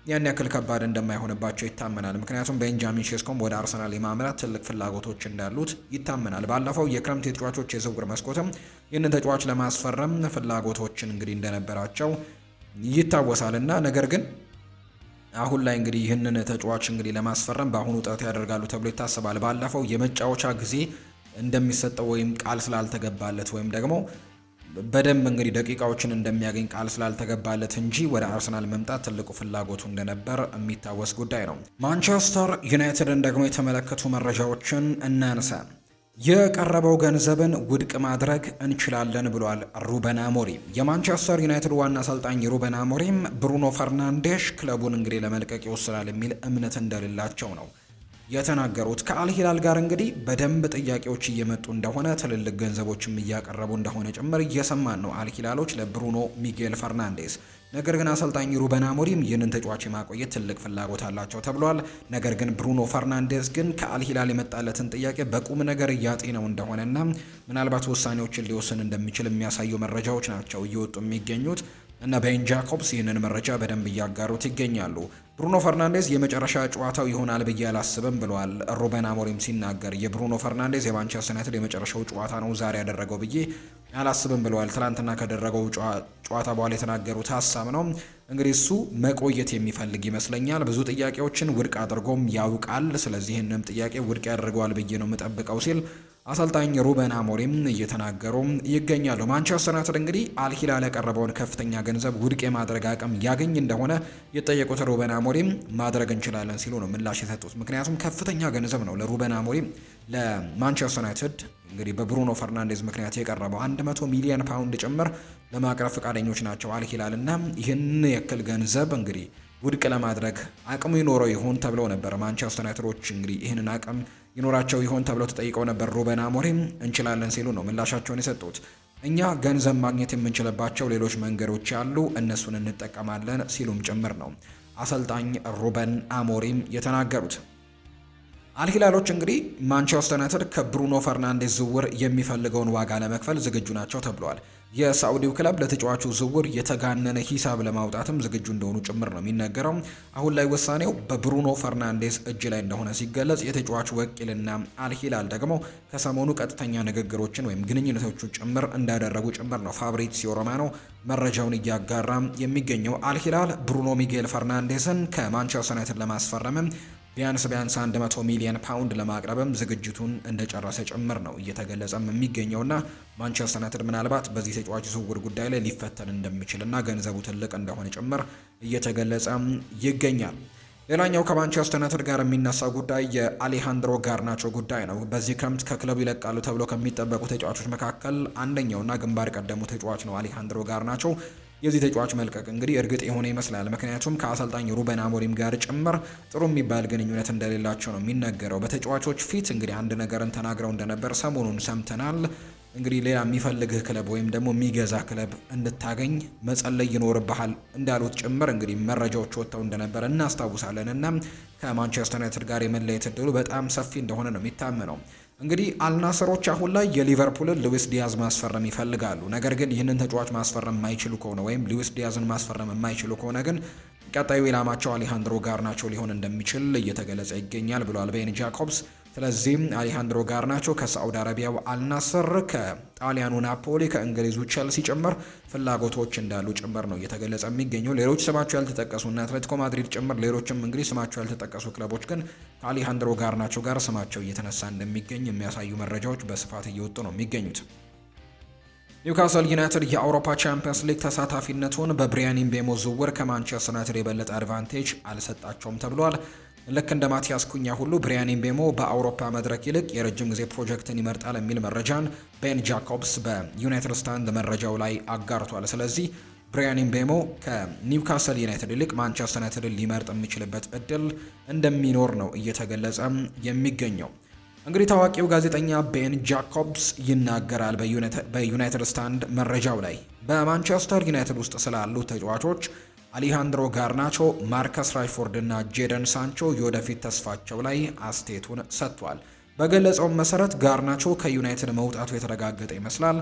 ያን ያክል ከባድ እንደማይሆንባቸው ይታመናል። ምክንያቱም ቤንጃሚን ሼስኮም ወደ አርሰናል የማምራት ትልቅ ፍላጎቶች እንዳሉት ይታመናል። ባለፈው የክረምት የተጫዋቾች የዝውውር መስኮትም ይህንን ተጫዋች ለማስፈረም ፍላጎቶችን እንግዲህ እንደነበራቸው ይታወሳልና ነገር ግን አሁን ላይ እንግዲህ ይህንን ተጫዋች እንግዲህ ለማስፈረም በአሁኑ ጥረት ያደርጋሉ ተብሎ ይታሰባል። ባለፈው የመጫወቻ ጊዜ እንደሚሰጠው ወይም ቃል ስላልተገባለት ወይም ደግሞ በደንብ እንግዲህ ደቂቃዎችን እንደሚያገኝ ቃል ስላልተገባለት እንጂ ወደ አርሰናል መምጣት ትልቁ ፍላጎቱ እንደነበር የሚታወስ ጉዳይ ነው። ማንቸስተር ዩናይትድን ደግሞ የተመለከቱ መረጃዎችን እናንሳ። የቀረበው ገንዘብን ውድቅ ማድረግ እንችላለን ብሏል ሩበን አሞሪም። የማንቸስተር ዩናይትድ ዋና አሰልጣኝ ሩበን አሞሪም ብሩኖ ፈርናንዴሽ ክለቡን እንግዲህ ለመልቀቅ ይወስናል የሚል እምነት እንደሌላቸው ነው የተናገሩት። ከአልሂላል ጋር እንግዲህ በደንብ ጥያቄዎች እየመጡ እንደሆነ ትልልቅ ገንዘቦችም እያቀረቡ እንደሆነ ጭምር እየሰማን ነው አልሂላሎች ለብሩኖ ሚጌል ፈርናንዴስ። ነገር ግን አሰልጣኝ ሩበን አሞሪም ይህንን ተጫዋች የማቆየት ትልቅ ፍላጎት አላቸው ተብሏል። ነገር ግን ብሩኖ ፈርናንዴስ ግን ከአልሂላል የመጣለትን ጥያቄ በቁም ነገር እያጤነው እንደሆነና ምናልባት ውሳኔዎችን ሊወስን እንደሚችል የሚያሳዩ መረጃዎች ናቸው እየወጡ የሚገኙት እና ቤን ጃኮብስ ይህንን መረጃ በደንብ እያጋሩት ይገኛሉ። ብሩኖ ፈርናንዴዝ የመጨረሻ ጨዋታው ይሆናል ብዬ አላስብም ብለዋል ሩበን አሞሪም ሲናገር። የብሩኖ ፈርናንዴዝ የማንቸስተር ዩናይትድ የመጨረሻው ጨዋታ ነው ዛሬ ያደረገው ብዬ አላስብም ብለዋል። ትናንትና ካደረገው ጨዋታ በኋላ የተናገሩት ሀሳብ ነው። እንግዲህ እሱ መቆየት የሚፈልግ ይመስለኛል። ብዙ ጥያቄዎችን ውድቅ አድርጎም ያውቃል። ስለዚህ ይህንም ጥያቄ ውድቅ ያደርገዋል ብዬ ነው የምጠብቀው ሲል አሰልጣኝ ሩበን አሞሪም እየተናገሩ ይገኛሉ። ማንቸስተር ዩናይትድ እንግዲህ አልሂላል ያቀረበውን ከፍተኛ ገንዘብ ውድቅ የማድረግ አቅም ያገኝ እንደሆነ የጠየቁት ሩበን አሞሪም ማድረግ እንችላለን ሲሉ ነው ምላሽ የሰጡት። ምክንያቱም ከፍተኛ ገንዘብ ነው ለሩበን አሞሪም ለማንቸስተር ዩናይትድ እንግዲህ በብሩኖ ፈርናንዴዝ ምክንያት የቀረበው 100 ሚሊዮን ፓውንድ ጭምር ለማቅረብ ፈቃደኞች ናቸው አልሂላል እና ይህን ያክል ገንዘብ እንግዲህ ውድቅ ለማድረግ አቅሙ ይኖረው ይሆን ተብለው ነበር። ማንቸስተር ዩናይትዶች እንግዲህ ይህንን አቅም ይኖራቸው ይሆን ተብለው ተጠይቀው ነበር። ሩበን አሞሪም እንችላለን ሲሉ ነው ምላሻቸውን የሰጡት። እኛ ገንዘብ ማግኘት የምንችልባቸው ሌሎች መንገዶች አሉ፣ እነሱን እንጠቀማለን ሲሉም ጭምር ነው አሰልጣኝ ሩበን አሞሪም የተናገሩት። አልሂላሎች እንግዲህ ማንቸስተር ዩናይትድ ከብሩኖ ፈርናንዴዝ ዝውውር የሚፈልገውን ዋጋ ለመክፈል ዝግጁ ናቸው ተብሏል። የሳዑዲው ክለብ ለተጫዋቹ ዝውውር የተጋነነ ሂሳብ ለማውጣትም ዝግጁ እንደሆኑ ጭምር ነው የሚነገረው። አሁን ላይ ውሳኔው በብሩኖ ፈርናንዴዝ እጅ ላይ እንደሆነ ሲገለጽ፣ የተጫዋቹ ወኪልና አልሂላል ደግሞ ከሰሞኑ ቀጥተኛ ንግግሮችን ወይም ግንኙነቶቹ ጭምር እንዳደረጉ ጭምር ነው ፋብሪዚዮ ሮማኖ መረጃውን እያጋራ የሚገኘው። አልሂላል ብሩኖ ሚጌል ፈርናንዴዝን ከማንቸስተር ዩናይትድ ለማስፈረምም ቢያንስ 100 ሚሊዮን ፓውንድ ለማቅረብም ዝግጅቱን እንደጨረሰ ጭምር ነው እየተገለጸም የሚገኘውና ማንቸስተር ዩናይትድ ምናልባት በዚህ ተጫዋች ዝውውር ጉዳይ ላይ ሊፈተን እንደሚችልና ገንዘቡ ትልቅ እንደሆነ ጭምር እየተገለጸ ይገኛል። ሌላኛው ከማንቸስተር ዩናይትድ ጋር የሚነሳው ጉዳይ የአሌሃንድሮ ጋርናቾ ጉዳይ ነው። በዚህ ክረምት ከክለቡ ይለቃሉ ተብሎ ከሚጠበቁ ተጫዋቾች መካከል አንደኛውና ግንባር ቀደሙ ተጫዋች ነው አሌሃንድሮ ጋርናቾ። የዚህ ተጫዋች መልቀቅ እንግዲህ እርግጥ የሆነ ይመስላል። ምክንያቱም ከአሰልጣኝ ሩበን አሞሪም ጋር ጭምር ጥሩ የሚባል ግንኙነት እንደሌላቸው ነው የሚነገረው። በተጫዋቾች ፊት እንግዲህ አንድ ነገርን ተናግረው እንደነበር ሰሞኑን ሰምተናል። እንግዲህ ሌላ የሚፈልግህ ክለብ ወይም ደግሞ የሚገዛ ክለብ እንድታገኝ መጸለይ ይኖርብሃል እንዳሉት ጭምር እንግዲህ መረጃዎች ወጥተው እንደነበር እናስታውሳለን እና ከማንቸስተር ዩናይትድ ጋር የመለየት እድሉ በጣም ሰፊ እንደሆነ ነው የሚታመነው። እንግዲህ አልናስሮች አሁን ላይ የሊቨርፑልን ሉዊስ ዲያዝ ማስፈረም ይፈልጋሉ። ነገር ግን ይህንን ተጫዋች ማስፈረም የማይችሉ ከሆነ ወይም ሉዊስ ዲያዝን ማስፈረም የማይችሉ ከሆነ ግን ቀጣዩ ኢላማቸው አሌሃንድሮ ጋርናቾ ሊሆን እንደሚችል እየተገለጸ ይገኛል ብሏል ቤን ጃኮብስ። ስለዚህም አሌሃንድሮ ጋርናቾ ከሳዑዲ አረቢያው አልናስር፣ ከጣሊያኑ ናፖሊ፣ ከእንግሊዙ ቼልሲ ጭምር ፍላጎቶች እንዳሉ ጭምር ነው እየተገለጸ የሚገኘው። ሌሎች ስማቸው ያልተጠቀሱና አትሌቲኮ ማድሪድ ጭምር ሌሎችም እንግዲህ ስማቸው ያልተጠቀሱ ክለቦች ግን ከአሌሃንድሮ ጋርናቾ ጋር ስማቸው እየተነሳ እንደሚገኝ የሚያሳዩ መረጃዎች በስፋት እየወጡ ነው የሚገኙት። ኒውካስል ዩናይትድ የአውሮፓ ቻምፒየንስ ሊግ ተሳታፊነቱን በብሪያን ምቤሞ ዝውውር ከማንቸስተር ዩናይትድ የበለጠ አድቫንቴጅ አልሰጣቸውም ተብሏል። ልክ እንደ ማቲያስ ኩኛ ሁሉ ብሪያን ምቤሞ በአውሮፓ መድረክ ይልቅ የረጅም ጊዜ ፕሮጀክትን ይመርጣል የሚል መረጃን ቤን ጃኮብስ በዩናይትድ ስታንድ መረጃው ላይ አጋርቷል። ስለዚህ ብራያን ምቤሞ ከኒውካስል ዩናይትድ ይልቅ ማንቸስተር ዩናይትድን ሊመርጥ የሚችልበት እድል እንደሚኖር ነው እየተገለጸ የሚገኘው። እንግዲህ ታዋቂው ጋዜጠኛ ቤን ጃኮብስ ይናገራል በዩናይትድ ስታንድ መረጃው ላይ በማንቸስተር ዩናይትድ ውስጥ ስላሉ ተጫዋቾች አሌሃንድሮ ጋርናቾ፣ ማርከስ ራሽፎርድ እና ጄደን ሳንቾ የወደፊት ተስፋቸው ላይ አስተያየቱን ሰጥቷል። በገለጸው መሰረት ጋርናቾ ከዩናይትድ መውጣቱ የተረጋገጠ ይመስላል።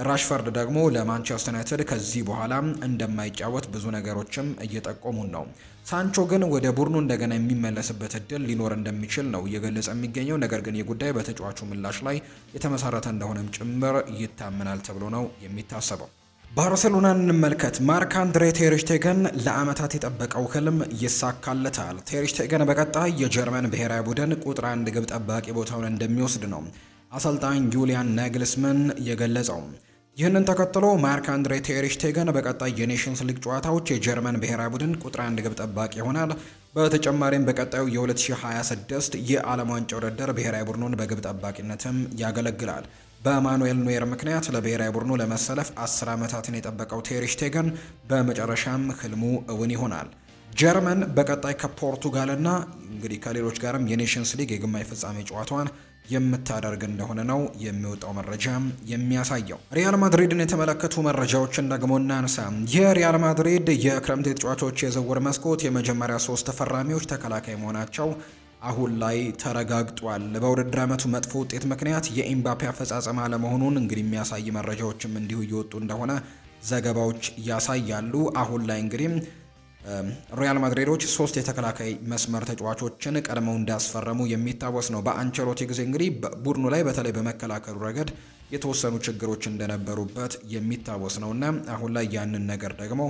ራሽፎርድ ደግሞ ለማንቸስተር ዩናይትድ ከዚህ በኋላ እንደማይጫወት ብዙ ነገሮችም እየጠቆሙን ነው። ሳንቾ ግን ወደ ቡድኑ እንደገና የሚመለስበት እድል ሊኖር እንደሚችል ነው እየገለጸ የሚገኘው። ነገር ግን የጉዳይ በተጫዋቹ ምላሽ ላይ የተመሰረተ እንደሆነም ጭምር ይታመናል ተብሎ ነው የሚታሰበው። ባርሴሎናን እንመልከት። ማርክ አንድሬ ቴር ሽቴገን ለአመታት የጠበቀው ህልም ይሳካለታል። ቴር ሽቴገን በቀጣይ የጀርመን ብሔራዊ ቡድን ቁጥር 1 ግብ ጠባቂ ቦታውን እንደሚወስድ ነው አሰልጣኝ ጁሊያን ናግልስመን የገለጸው። ይህንን ተከትሎ ማርክ አንድሬ ቴር ሽቴገን በቀጣይ የኔሽንስ ሊግ ጨዋታዎች የጀርመን ብሔራዊ ቡድን ቁጥር 1 ግብ ጠባቂ ይሆናል። በተጨማሪም በቀጣዩ የ2026 የዓለም ዋንጫ ውድድር ብሔራዊ ቡድኑን በግብ ጠባቂነትም ያገለግላል። በማኑኤል ኖየር ምክንያት ለብሔራዊ ቡድኑ ለመሰለፍ 10 ዓመታትን የጠበቀው ቴር ሽቴገን በመጨረሻም ህልሙ እውን ይሆናል። ጀርመን በቀጣይ ከፖርቱጋልና እንግዲህ ከሌሎች ጋርም የኔሽንስ ሊግ የግማሽ ፍጻሜ ጨዋታዋን የምታደርግ እንደሆነ ነው የሚወጣው መረጃ የሚያሳየው። ሪያል ማድሪድን የተመለከቱ መረጃዎችን ደግሞ እናንሳ። የሪያል ማድሪድ የክረምት ተጫዋቾች የዝውውር መስኮት የመጀመሪያ 3 ተፈራሚዎች ተከላካይ መሆናቸው አሁን ላይ ተረጋግጧል። በውድድር ዓመቱ መጥፎ ውጤት ምክንያት የኤምባፔ አፈጻጸም አለመሆኑን እንግዲህ የሚያሳይ መረጃዎችም እንዲሁ እየወጡ እንደሆነ ዘገባዎች ያሳያሉ። አሁን ላይ እንግዲህ ሪያል ማድሪዶች 3 የተከላካይ መስመር ተጫዋቾችን ቀድመው እንዳስፈረሙ የሚታወስ ነው። በአንቸሎቲ ጊዜ እንግዲህ ቡድኑ ላይ በተለይ በመከላከሉ ረገድ የተወሰኑ ችግሮች እንደነበሩበት የሚታወስ ነውና አሁን ላይ ያንን ነገር ደግሞ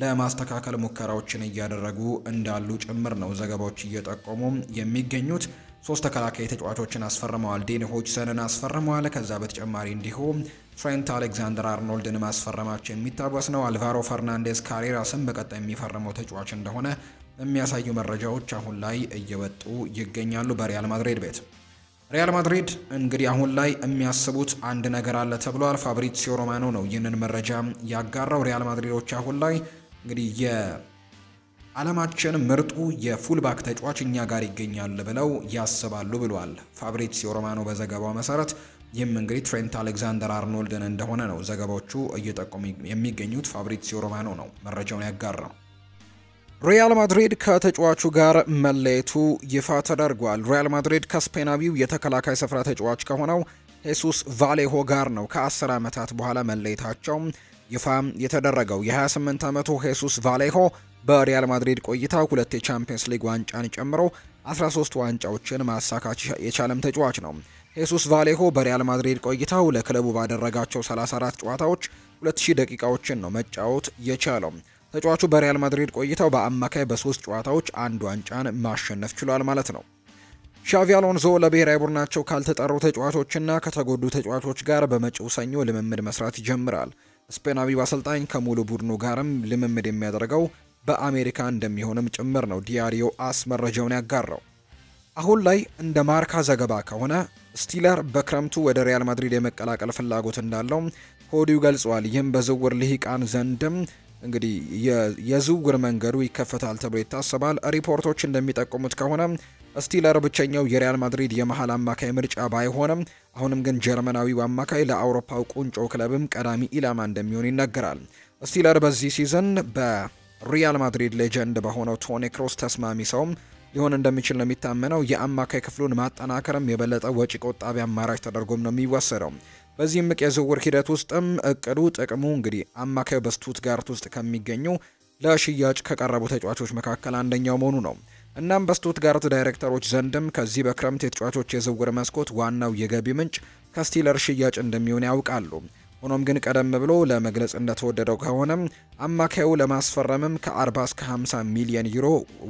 ለማስተካከል ሙከራዎችን እያደረጉ እንዳሉ ጭምር ነው ዘገባዎች እየጠቆሙ የሚገኙት። 3 ተከላካይ ተጫዋቾችን አስፈርመዋል። ዴን ሆችሰንን አስፈርመዋል። ከዛ በተጨማሪ እንዲሁም ትሬንት አሌክዛንደር አርኖልድን ማስፈረማቸው የሚታወስ ነው። አልቫሮ ፈርናንዴዝ ካሬራስን በቀጣይ የሚፈርመው ተጫዋች እንደሆነ የሚያሳዩ መረጃዎች አሁን ላይ እየወጡ ይገኛሉ በሪያል ማድሪድ ቤት። ሪያል ማድሪድ እንግዲህ አሁን ላይ የሚያስቡት አንድ ነገር አለ ተብሏል። ፋብሪዚዮ ሮማኖ ነው ይህንን መረጃ ያጋራው። ሪያል ማድሪዶች አሁን ላይ እንግዲህ የዓለማችን ምርጡ የፉልባክ ተጫዋች እኛ ጋር ይገኛል ብለው ያስባሉ ብሏል ፋብሪዚዮ ሮማኖ በዘገባው መሰረት። ይህም እንግዲህ ትሬንት አሌክዛንደር አርኖልድን እንደሆነ ነው ዘገባዎቹ እየጠቆሙ የሚገኙት። ፋብሪዚዮ ሮማኖ ነው መረጃውን ያጋራው። ሪያል ማድሪድ ከተጫዋቹ ጋር መለየቱ ይፋ ተደርጓል። ሪያል ማድሪድ ከስፔናዊው የተከላካይ ስፍራ ተጫዋች ከሆነው ሄሱስ ቫሌሆ ጋር ነው ከ10 ዓመታት በኋላ መለየታቸው ይፋ የተደረገው። የ28 ዓመቱ ሄሱስ ቫሌሆ በሪያል ማድሪድ ቆይታ 2 የቻምፒየንስ ሊግ ዋንጫን ጨምሮ 13 ዋንጫዎችን ማሳካት የቻለም ተጫዋች ነው። ሄሱስ ቫሌሆ በሪያል ማድሪድ ቆይታው ለክለቡ ባደረጋቸው 34 ጨዋታዎች 2000 ደቂቃዎችን ነው መጫወት የቻለው። ተጫዋቹ በሪያል ማድሪድ ቆይታው በአማካይ በ3 ጨዋታዎች 1 ዋንጫን ማሸነፍ ችሏል ማለት ነው። ሻቪ አሎንዞ ለብሔራዊ ቡድናቸው ካልተጠሩ ተጫዋቾችና ከተጎዱ ተጫዋቾች ጋር በመጪው ሰኞ ልምምድ መስራት ይጀምራል። ስፔናዊው አሰልጣኝ ከሙሉ ቡድኑ ጋርም ልምምድ የሚያደርገው በአሜሪካ እንደሚሆንም ጭምር ነው ዲያሪዮ አስ መረጃውን ያጋራው። አሁን ላይ እንደ ማርካ ዘገባ ከሆነ ስቲለር በክረምቱ ወደ ሪያል ማድሪድ የመቀላቀል ፍላጎት እንዳለው ሆዲው ገልጿል። ይህም በዝውውር ልሂቃን ዘንድም እንግዲህ የዝውውር መንገዱ ይከፈታል ተብሎ ይታሰባል። ሪፖርቶች እንደሚጠቁሙት ከሆነ ስቲለር ብቸኛው የሪያል ማድሪድ የመሃል አማካይ ምርጫ ባይሆንም አሁንም ግን ጀርመናዊው አማካይ ለአውሮፓው ቁንጮ ክለብም ቀዳሚ ኢላማ እንደሚሆን ይነገራል። ስቲለር በዚህ ሲዝን በሪያል ማድሪድ ሌጀንድ በሆነው ቶኒ ክሮስ ተስማሚ ሰውም ሊሆን እንደሚችል ነው የሚታመነው። የአማካይ ክፍሉን ማጠናከርም የበለጠ ወጪ ቆጣቢ አማራጭ ተደርጎም ነው የሚወሰደው። በዚህም የዝውውር ሂደት ውስጥም እቅዱ ጥቅሙ እንግዲህ አማካይ በስቱትጋርት ውስጥ ከሚገኙ ለሽያጭ ከቀረቡ ተጫዋቾች መካከል አንደኛው መሆኑ ነው። እናም በስቱትጋርት ዳይሬክተሮች ዘንድም ከዚህ በክረምት የተጫዋቾች የዝውውር መስኮት ዋናው የገቢ ምንጭ ከስቲለር ሽያጭ እንደሚሆን ያውቃሉ። ሆኖም ግን ቀደም ብሎ ለመግለጽ እንደተወደደው ከሆነ አማካዩ ለማስፈረምም ከ40 እስከ 50 ሚሊዮን ዩሮ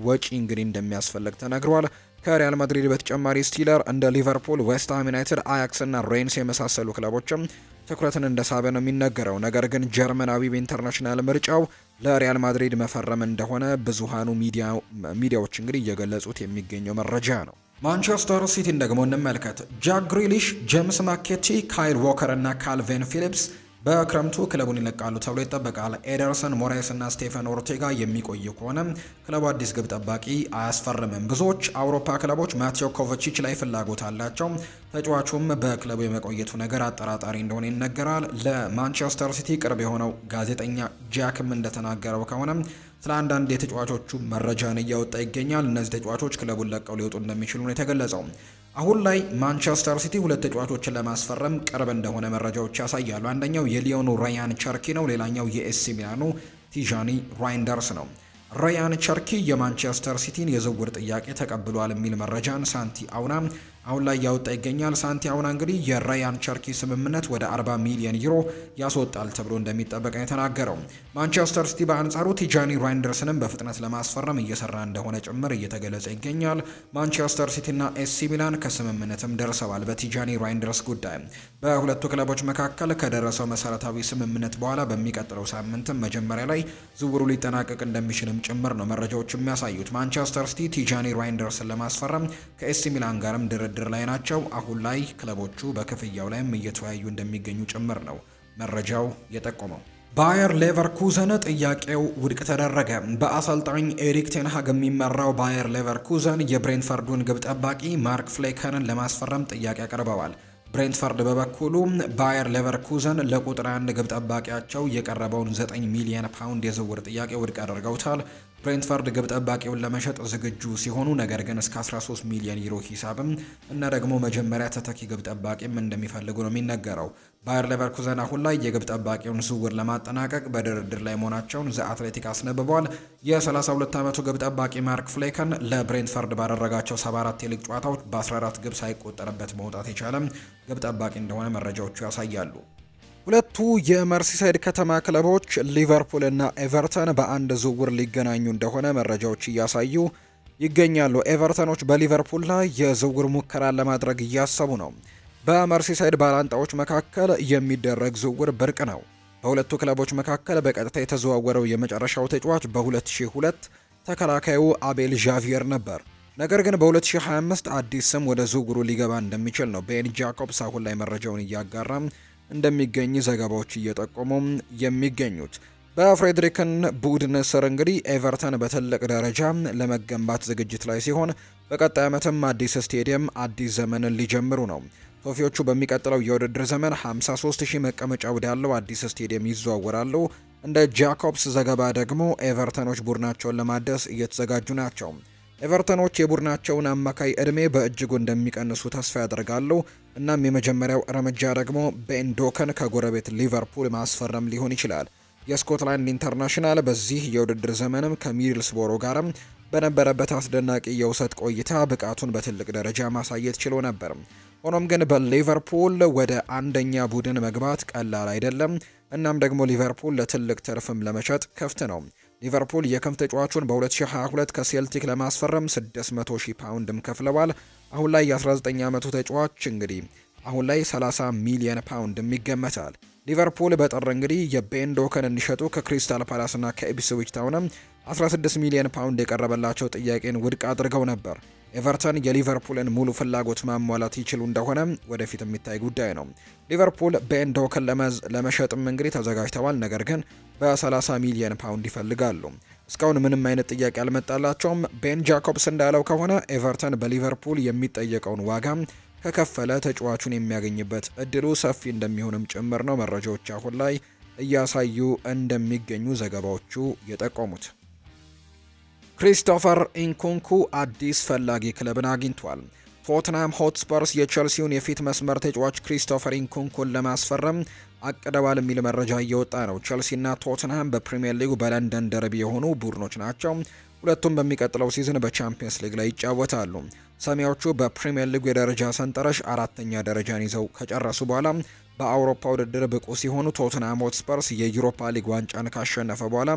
ወጪ እንግዲህ እንደሚያስፈልግ ተነግሯል። ከሪያል ማድሪድ በተጨማሪ ስቲለር እንደ ሊቨርፑል፣ ዌስትሃም ዩናይትድ፣ አያክስ እና ሬንስ የመሳሰሉ ክለቦችም ትኩረትን እንደሳበ ነው የሚነገረው። ነገር ግን ጀርመናዊ ኢንተርናሽናል ምርጫው ለሪያል ማድሪድ መፈረም እንደሆነ ብዙሃኑ ሚዲያዎች እንግዲህ እየገለጹት የሚገኘው መረጃ ነው። ማንቸስተር ሲቲን ደግሞ እንመልከት። ጃክ ግሪሊሽ፣ ጄምስ ማኬቲ፣ ካይል ዎከር እና ካልቪን ፊሊፕስ በክረምቱ ክለቡን ይለቃሉ ተብሎ ይጠበቃል። ኤደርሰን ሞራይስ እና ስቴፈን ኦርቴጋ የሚቆይ ከሆነ ክለቡ አዲስ ግብ ጠባቂ አያስፈርምም። ብዙዎች አውሮፓ ክለቦች ማቴዮ ኮቫቺች ላይ ፍላጎት አላቸው። ተጫዋቹም በክለቡ የመቆየቱ ነገር አጠራጣሪ እንደሆነ ይነገራል። ለማንቸስተር ሲቲ ቅርብ የሆነው ጋዜጠኛ ጃክም እንደተናገረው ከሆነ ስለ አንዳንድ የተጫዋቾቹ መረጃን እያወጣ ይገኛል። እነዚህ ተጫዋቾች ክለቡን ለቀው ሊወጡ እንደሚችሉ ነው የተገለጸው። አሁን ላይ ማንቸስተር ሲቲ ሁለት ተጫዋቾችን ለማስፈረም ቅርብ እንደሆነ መረጃዎች ያሳያሉ። አንደኛው የሊዮኑ ራያን ቸርኪ ነው። ሌላኛው የኤሲ ሚላኑ ቲጃኒ ራይንደርስ ነው። ራያን ቸርኪ የማንቸስተር ሲቲን የዝውውር ጥያቄ ተቀብሏል የሚል መረጃን ሳንቲ አውና አሁን ላይ ያወጣ ይገኛል። ሳንቲ አውና እንግዲህ የራያን ቸርኪ ስምምነት ወደ 40 ሚሊዮን ዩሮ ያስወጣል ተብሎ እንደሚጠበቅ ነው የተናገረው። ማንቸስተር ሲቲ በአንጻሩ ቲጃኒ ራይንደርስንም በፍጥነት ለማስፈረም እየሰራ እንደሆነ ጭምር እየተገለጸ ይገኛል። ማንቸስተር ሲቲና ኤሲ ሚላን ከስምምነትም ደርሰዋል በቲጃኒ ራይንደርስ ጉዳይ። በሁለቱ ክለቦች መካከል ከደረሰው መሰረታዊ ስምምነት በኋላ በሚቀጥለው ሳምንትም መጀመሪያ ላይ ዝውውሩ ሊጠናቀቅ እንደሚችልም ጭምር ነው መረጃዎች የሚያሳዩት። ማንቸስተር ሲቲ ቲጃኒ ራይንደርስን ለማስፈረም ከኤሲ ሚላን ጋርም ድርድር ላይ ናቸው። አሁን ላይ ክለቦቹ በክፍያው ላይም እየተወያዩ እንደሚገኙ ጭምር ነው መረጃው የጠቆመው። ባየር ሌቨርኩዘን ጥያቄው ውድቅ ተደረገ። በአሰልጣኝ ኤሪክ ቴን ሃግ የሚመራው ባየር ሌቨርኩዘን የብሬንትፈርዱን ግብ ጠባቂ ማርክ ፍሌከንን ለማስፈረም ጥያቄ አቅርበዋል። ብሬንትፈርድ በበኩሉ ባየር ሌቨርኩዘን ለቁጥር 1 ግብ ጠባቂያቸው የቀረበውን 9 ሚሊዮን ፓውንድ የዝውውር ጥያቄ ውድቅ አድርገውታል። ብሬንትፈርድ ግብ ጠባቂውን ለመሸጥ ዝግጁ ሲሆኑ ነገር ግን እስከ 13 ሚሊዮን ዩሮ ሂሳብም እና ደግሞ መጀመሪያ ተተኪ ግብ ጠባቂም እንደሚፈልጉ ነው የሚነገረው። ባየር ሌቨርኩዘን አሁን ላይ የግብ ጠባቂውን ዝውውር ለማጠናቀቅ በድርድር ላይ መሆናቸውን ዘ አትሌቲክ አስነብቧል። የ32 ዓመቱ ግብ ጠባቂ ማርክ ፍሌከን ለብሬንትፈርድ ባደረጋቸው 74 የሊግ ጨዋታዎች በ14 ግብ ሳይቆጠርበት መውጣት የቻለም ግብ ጠባቂ እንደሆነ መረጃዎቹ ያሳያሉ። ሁለቱ የመርሲሳይድ ከተማ ክለቦች ሊቨርፑል እና ኤቨርተን በአንድ ዝውውር ሊገናኙ እንደሆነ መረጃዎች እያሳዩ ይገኛሉ። ኤቨርተኖች በሊቨርፑል ላይ የዝውውር ሙከራን ለማድረግ እያሰቡ ነው። በመርሲሳይድ ባላንጣዎች መካከል የሚደረግ ዝውውር ብርቅ ነው። በሁለቱ ክለቦች መካከል በቀጥታ የተዘዋወረው የመጨረሻው ተጫዋች በ2002 ተከላካዩ አቤል ዣቪየር ነበር። ነገር ግን በ2025 አዲስ ስም ወደ ዝውውሩ ሊገባ እንደሚችል ነው ቤን ጃኮብስ አሁን ላይ መረጃውን እያጋራም እንደሚገኝ ዘገባዎች እየጠቆሙ የሚገኙት። በፍሬድሪክን ቡድን ስር እንግዲህ ኤቨርተን በትልቅ ደረጃ ለመገንባት ዝግጅት ላይ ሲሆን በቀጣይ ዓመትም አዲስ ስቴዲየም አዲስ ዘመንን ሊጀምሩ ነው። ሶፊዎቹ በሚቀጥለው የውድድር ዘመን 53000 መቀመጫ ወዳለው አዲስ ስቴዲየም ይዘዋወራሉ። እንደ ጃኮብስ ዘገባ ደግሞ ኤቨርተኖች ቡድናቸውን ለማደስ እየተዘጋጁ ናቸው። ኤቨርተኖች የቡድናቸውን አማካይ ዕድሜ በእጅጉ እንደሚቀንሱ ተስፋ ያደርጋሉ። እናም የመጀመሪያው እርምጃ ደግሞ ቤን ዶከን ከጎረቤት ሊቨርፑል ማስፈረም ሊሆን ይችላል። የስኮትላንድ ኢንተርናሽናል በዚህ የውድድር ዘመንም ከሚድልስቦሮ ጋርም በነበረበት አስደናቂ የውሰት ቆይታ ብቃቱን በትልቅ ደረጃ ማሳየት ችሎ ነበር። ሆኖም ግን በሊቨርፑል ወደ አንደኛ ቡድን መግባት ቀላል አይደለም። እናም ደግሞ ሊቨርፑል ለትልቅ ትርፍም ለመሸጥ ክፍት ነው። ሊቨርፑል የክንፍ ተጫዋቹን በ2022 ከሴልቲክ ለማስፈረም 600,000 ፓውንድም ከፍለዋል። አሁን ላይ የ19 ዓመቱ ተጫዋች እንግዲህ አሁን ላይ 30 ሚሊዮን ፓውንድም ይገመታል። ሊቨርፑል በጥር እንግዲህ የቤን ዶከን እንዲሸጡ ከክሪስታል ፓላስና ከኢፕስዊች ታውንም 16 ሚሊዮን ፓውንድ የቀረበላቸው ጥያቄን ውድቅ አድርገው ነበር። ኤቨርተን የሊቨርፑልን ሙሉ ፍላጎት ማሟላት ይችሉ እንደሆነ ወደፊት የሚታይ ጉዳይ ነው። ሊቨርፑል ቤን ዶከን ለመሸጥም እንግዲህ ተዘጋጅተዋል። ነገር ግን በ30 ሚሊዮን ፓውንድ ይፈልጋሉ። እስካሁን ምንም አይነት ጥያቄ አልመጣላቸውም። ቤን ጃኮብስ እንዳለው ከሆነ ኤቨርተን በሊቨርፑል የሚጠየቀውን ዋጋ ከከፈለ ተጫዋቹን የሚያገኝበት እድሉ ሰፊ እንደሚሆንም ጭምር ነው መረጃዎች አሁን ላይ እያሳዩ እንደሚገኙ ዘገባዎቹ የጠቆሙት። ክሪስቶፈር ኢንኩንኩ አዲስ ፈላጊ ክለብን አግኝቷል። ቶትንሃም ሆትስፐርስ የቼልሲውን የፊት መስመር ተጫዋች ክሪስቶፈር ኢንኩንኩን ለማስፈረም አቅደዋል የሚል መረጃ እየወጣ ነው። ቼልሲና ቶትንሃም በፕሪሚየር ሊጉ በለንደን ደርቢ የሆኑ ቡድኖች ናቸው። ሁለቱም በሚቀጥለው ሲዝን በቻምፒየንስ ሊግ ላይ ይጫወታሉ። ሰማያዎቹ በፕሪሚየር ሊጉ የደረጃ ሰንጠረዥ 4ኛ ደረጃን ይዘው ከጨረሱ በኋላ በአውሮፓ ውድድር ብቁ ሲሆኑ ቶትንሃም ሆትስፐርስ የዩሮፓ ሊግ ዋንጫን ካሸነፈ በኋላ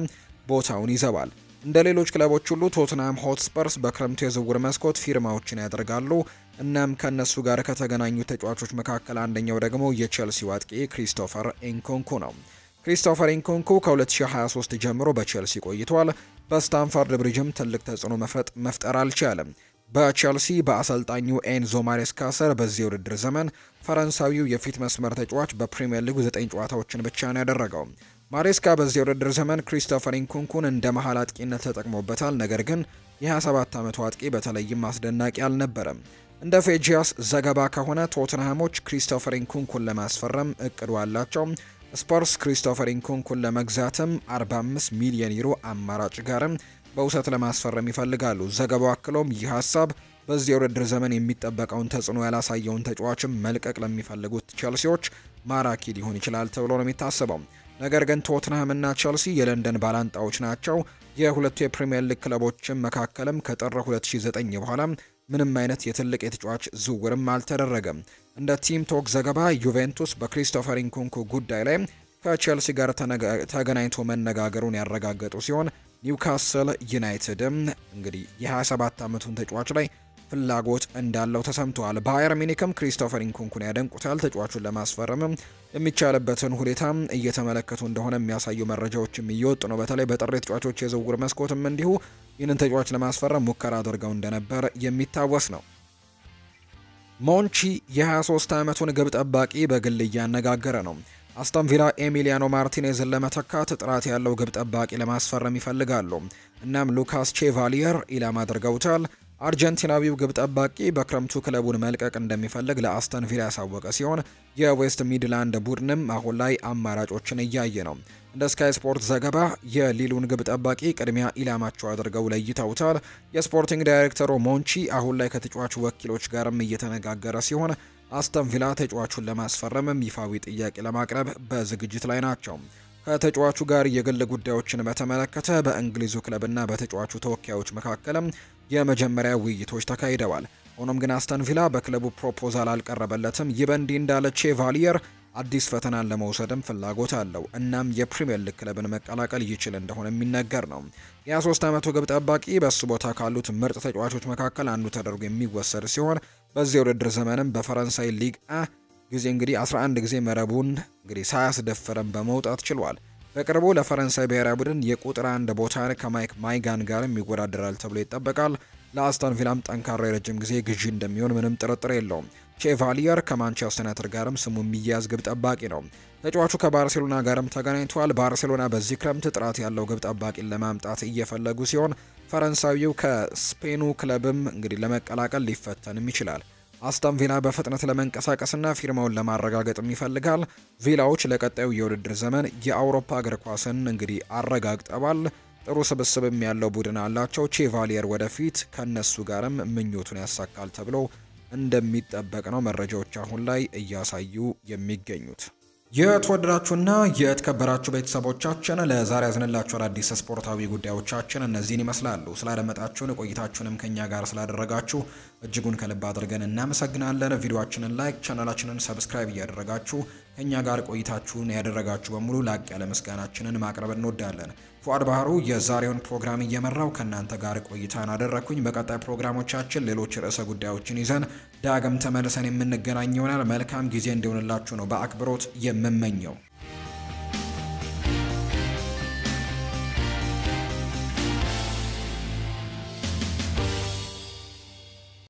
ቦታውን ይዘዋል። እንደ ሌሎች ክለቦች ሁሉ ቶትንሃም ሆትስፐርስ በክረምቱ የዝውውር መስኮት ፊርማዎችን ያደርጋሉ። እናም ከነሱ ጋር ከተገናኙ ተጫዋቾች መካከል አንደኛው ደግሞ የቼልሲው አጥቂ ክሪስቶፈር ኢንኩንኩ ነው። ክሪስቶፈር ኢንኩንኩ ከ2023 ጀምሮ በቼልሲ ቆይቷል። በስታንፈርድ ብሪጅም ትልቅ ተጽዕኖ መፍጠር አልቻለም። በቼልሲ በአሰልጣኙ ኤንዞ ማሬስካ ስር በዚህ ውድድር ዘመን ፈረንሳዊው የፊት መስመር ተጫዋች በፕሪሚየር ሊጉ 9 ጨዋታዎችን ብቻ ነው ያደረገው። ማሬስካ በዚህ ውድድር ዘመን ክሪስቶፈር ኢንኩንኩን እንደ መሃል አጥቂነት ተጠቅሞበታል። ነገር ግን የ27 ዓመቱ አጥቂ በተለይም አስደናቂ አልነበረም። እንደ ፌጂያስ ዘገባ ከሆነ ቶተንሃሞች ክሪስቶፈር ኢንኩንኩን ለማስፈረም እቅዱ አላቸው። ስፐርስ ክሪስቶፈር ኢንኩንኩን ለመግዛትም 45 ሚሊዮን ዩሮ አማራጭ ጋርም በውሰት ለማስፈረም ይፈልጋሉ። ዘገባው አክሎም ይህ ሀሳብ በዚህ የውድድር ዘመን የሚጠበቀውን ተጽዕኖ ያላሳየውን ተጫዋችም መልቀቅ ለሚፈልጉት ቼልሲዎች ማራኪ ሊሆን ይችላል ተብሎ ነው የሚታሰበው። ነገር ግን ቶትንሃም እና ቼልሲ የለንደን ባላንጣዎች ናቸው። የሁለቱ የፕሪሚየር ሊግ ክለቦችም መካከልም ከጥር 2009 በኋላ ምንም አይነት የትልቅ የተጫዋች ዝውውርም አልተደረገም። እንደ ቲም ቶክ ዘገባ ዩቬንቱስ በክሪስቶፈር ኢንኩንኩ ጉዳይ ላይ ከቼልሲ ጋር ተገናኝቶ መነጋገሩን ያረጋገጡ ሲሆን ኒውካስል ዩናይትድም እንግዲህ የ27 ዓመቱን ተጫዋች ላይ ፍላጎት እንዳለው ተሰምቷል። ባየር ሚኒክም ክሪስቶፈር ኢንኩንኩን ያደንቁታል። ተጫዋቹን ለማስፈረምም የሚቻልበትን ሁኔታ እየተመለከቱ እንደሆነ የሚያሳዩ መረጃዎችም እየወጡ ነው። በተለይ በጥር ተጫዋቾች የዝውውር መስኮትም እንዲሁ ይህንን ተጫዋች ለማስፈረም ሙከራ አድርገው እንደነበር የሚታወስ ነው። ሞንቺ የ23 ዓመቱን ግብ ጠባቂ በግል እያነጋገረ ነው። አስተን ቪላ ኤሚሊያኖ ማርቲኔዝን ለመተካት ጥራት ያለው ግብ ጠባቂ ለማስፈረም ይፈልጋሉ። እናም ሉካስ ቼቫሊየር ኢላማ አድርገውታል። አርጀንቲናዊው ግብ ጠባቂ በክረምቱ ክለቡን መልቀቅ እንደሚፈልግ ለአስተን ቪላ ያሳወቀ ሲሆን የዌስት ሚድላንድ ቡድንም አሁን ላይ አማራጮችን እያየ ነው። እንደ ስካይ ስፖርት ዘገባ የሊሉን ግብ ጠባቂ ቅድሚያ ኢላማቸው አድርገው ለይተውታል። የስፖርቲንግ ዳይሬክተሩ ሞንቺ አሁን ላይ ከተጫዋቹ ወኪሎች ጋርም እየተነጋገረ ሲሆን አስተን ቪላ ተጫዋቹን ለማስፈረምም ይፋዊ ጥያቄ ለማቅረብ በዝግጅት ላይ ናቸው። ከተጫዋቹ ጋር የግል ጉዳዮችን በተመለከተ በእንግሊዙ ክለብና በተጫዋቹ ተወካዮች መካከልም የመጀመሪያ ውይይቶች ተካሂደዋል። ሆኖም ግን አስተን ቪላ በክለቡ ፕሮፖዛል አልቀረበለትም። ይህ በእንዲህ እንዳለ ቼቫሊየር አዲስ ፈተናን ለመውሰድም ፍላጎት አለው። እናም የፕሪሚየር ሊግ ክለብን መቀላቀል ይችል እንደሆነ የሚነገር ነው። የ23 ዓመቱ ግብ ጠባቂ በሱ ቦታ ካሉት ምርጥ ተጫዋቾች መካከል አንዱ ተደርጎ የሚወሰድ ሲሆን በዚህ ውድድር ዘመንም በፈረንሳይ ሊግ ጊዜ እንግዲህ 11 ጊዜ መረቡን እንግዲህ ሳያስደፍረም በመውጣት ችሏል። በቅርቡ ለፈረንሳይ ብሔራዊ ቡድን የቁጥር 1 ቦታን ከማይክ ማይጋን ጋርም ይወዳደራል ተብሎ ይጠበቃል። ለአስተን ቪላም ጠንካራ የረጅም ጊዜ ግዢ እንደሚሆን ምንም ጥርጥር የለውም። ቼቫሊየር ከማንቸስተር ዩናይትድ ጋርም ስሙ የሚያዝ ግብ ጠባቂ ነው። ተጫዋቹ ከባርሴሎና ጋርም ተገናኝቷል። ባርሴሎና በዚህ ክረምት ጥራት ያለው ግብ ጠባቂን ለማምጣት እየፈለጉ ሲሆን ፈረንሳዊው ከስፔኑ ክለብም እንግዲህ ለመቀላቀል ሊፈተንም ይችላል። አስተን ቪላ በፍጥነት ለመንቀሳቀስና ፊርማውን ለማረጋገጥም ይፈልጋል። ቪላዎች ለቀጣዩ የውድድር ዘመን የአውሮፓ እግር ኳስን እንግዲህ አረጋግጠዋል። ጥሩ ስብስብም ያለው ቡድን አላቸው። ቼቫሊየር ወደፊት ከነሱ ጋርም ምኞቱን ያሳካል ተብሎ እንደሚጠበቅ ነው መረጃዎች አሁን ላይ እያሳዩ የሚገኙት። የተወደዳችሁና የተከበራችሁ ቤተሰቦቻችን ለዛሬ ያዝንላችሁ አዳዲስ ስፖርታዊ ጉዳዮቻችን እነዚህን ይመስላሉ። ስላደመጣችሁን ቆይታችሁንም ከኛ ጋር ስላደረጋችሁ እጅጉን ከልብ አድርገን እናመሰግናለን። ቪዲዮአችንን ላይክ፣ ቻናላችንን ሰብስክራይብ እያደረጋችሁ ከኛ ጋር ቆይታችሁን ያደረጋችሁ በሙሉ ላቅ ያለ ምስጋናችንን ማቅረብ እንወዳለን። ፉአድ ባህሩ የዛሬውን ፕሮግራም እየመራው ከእናንተ ጋር ቆይታን አደረኩኝ። በቀጣይ ፕሮግራሞቻችን ሌሎች ርዕሰ ጉዳዮችን ይዘን ዳግም ተመልሰን የምንገናኝ ይሆናል። መልካም ጊዜ እንዲሆንላችሁ ነው በአክብሮት የምመኘው።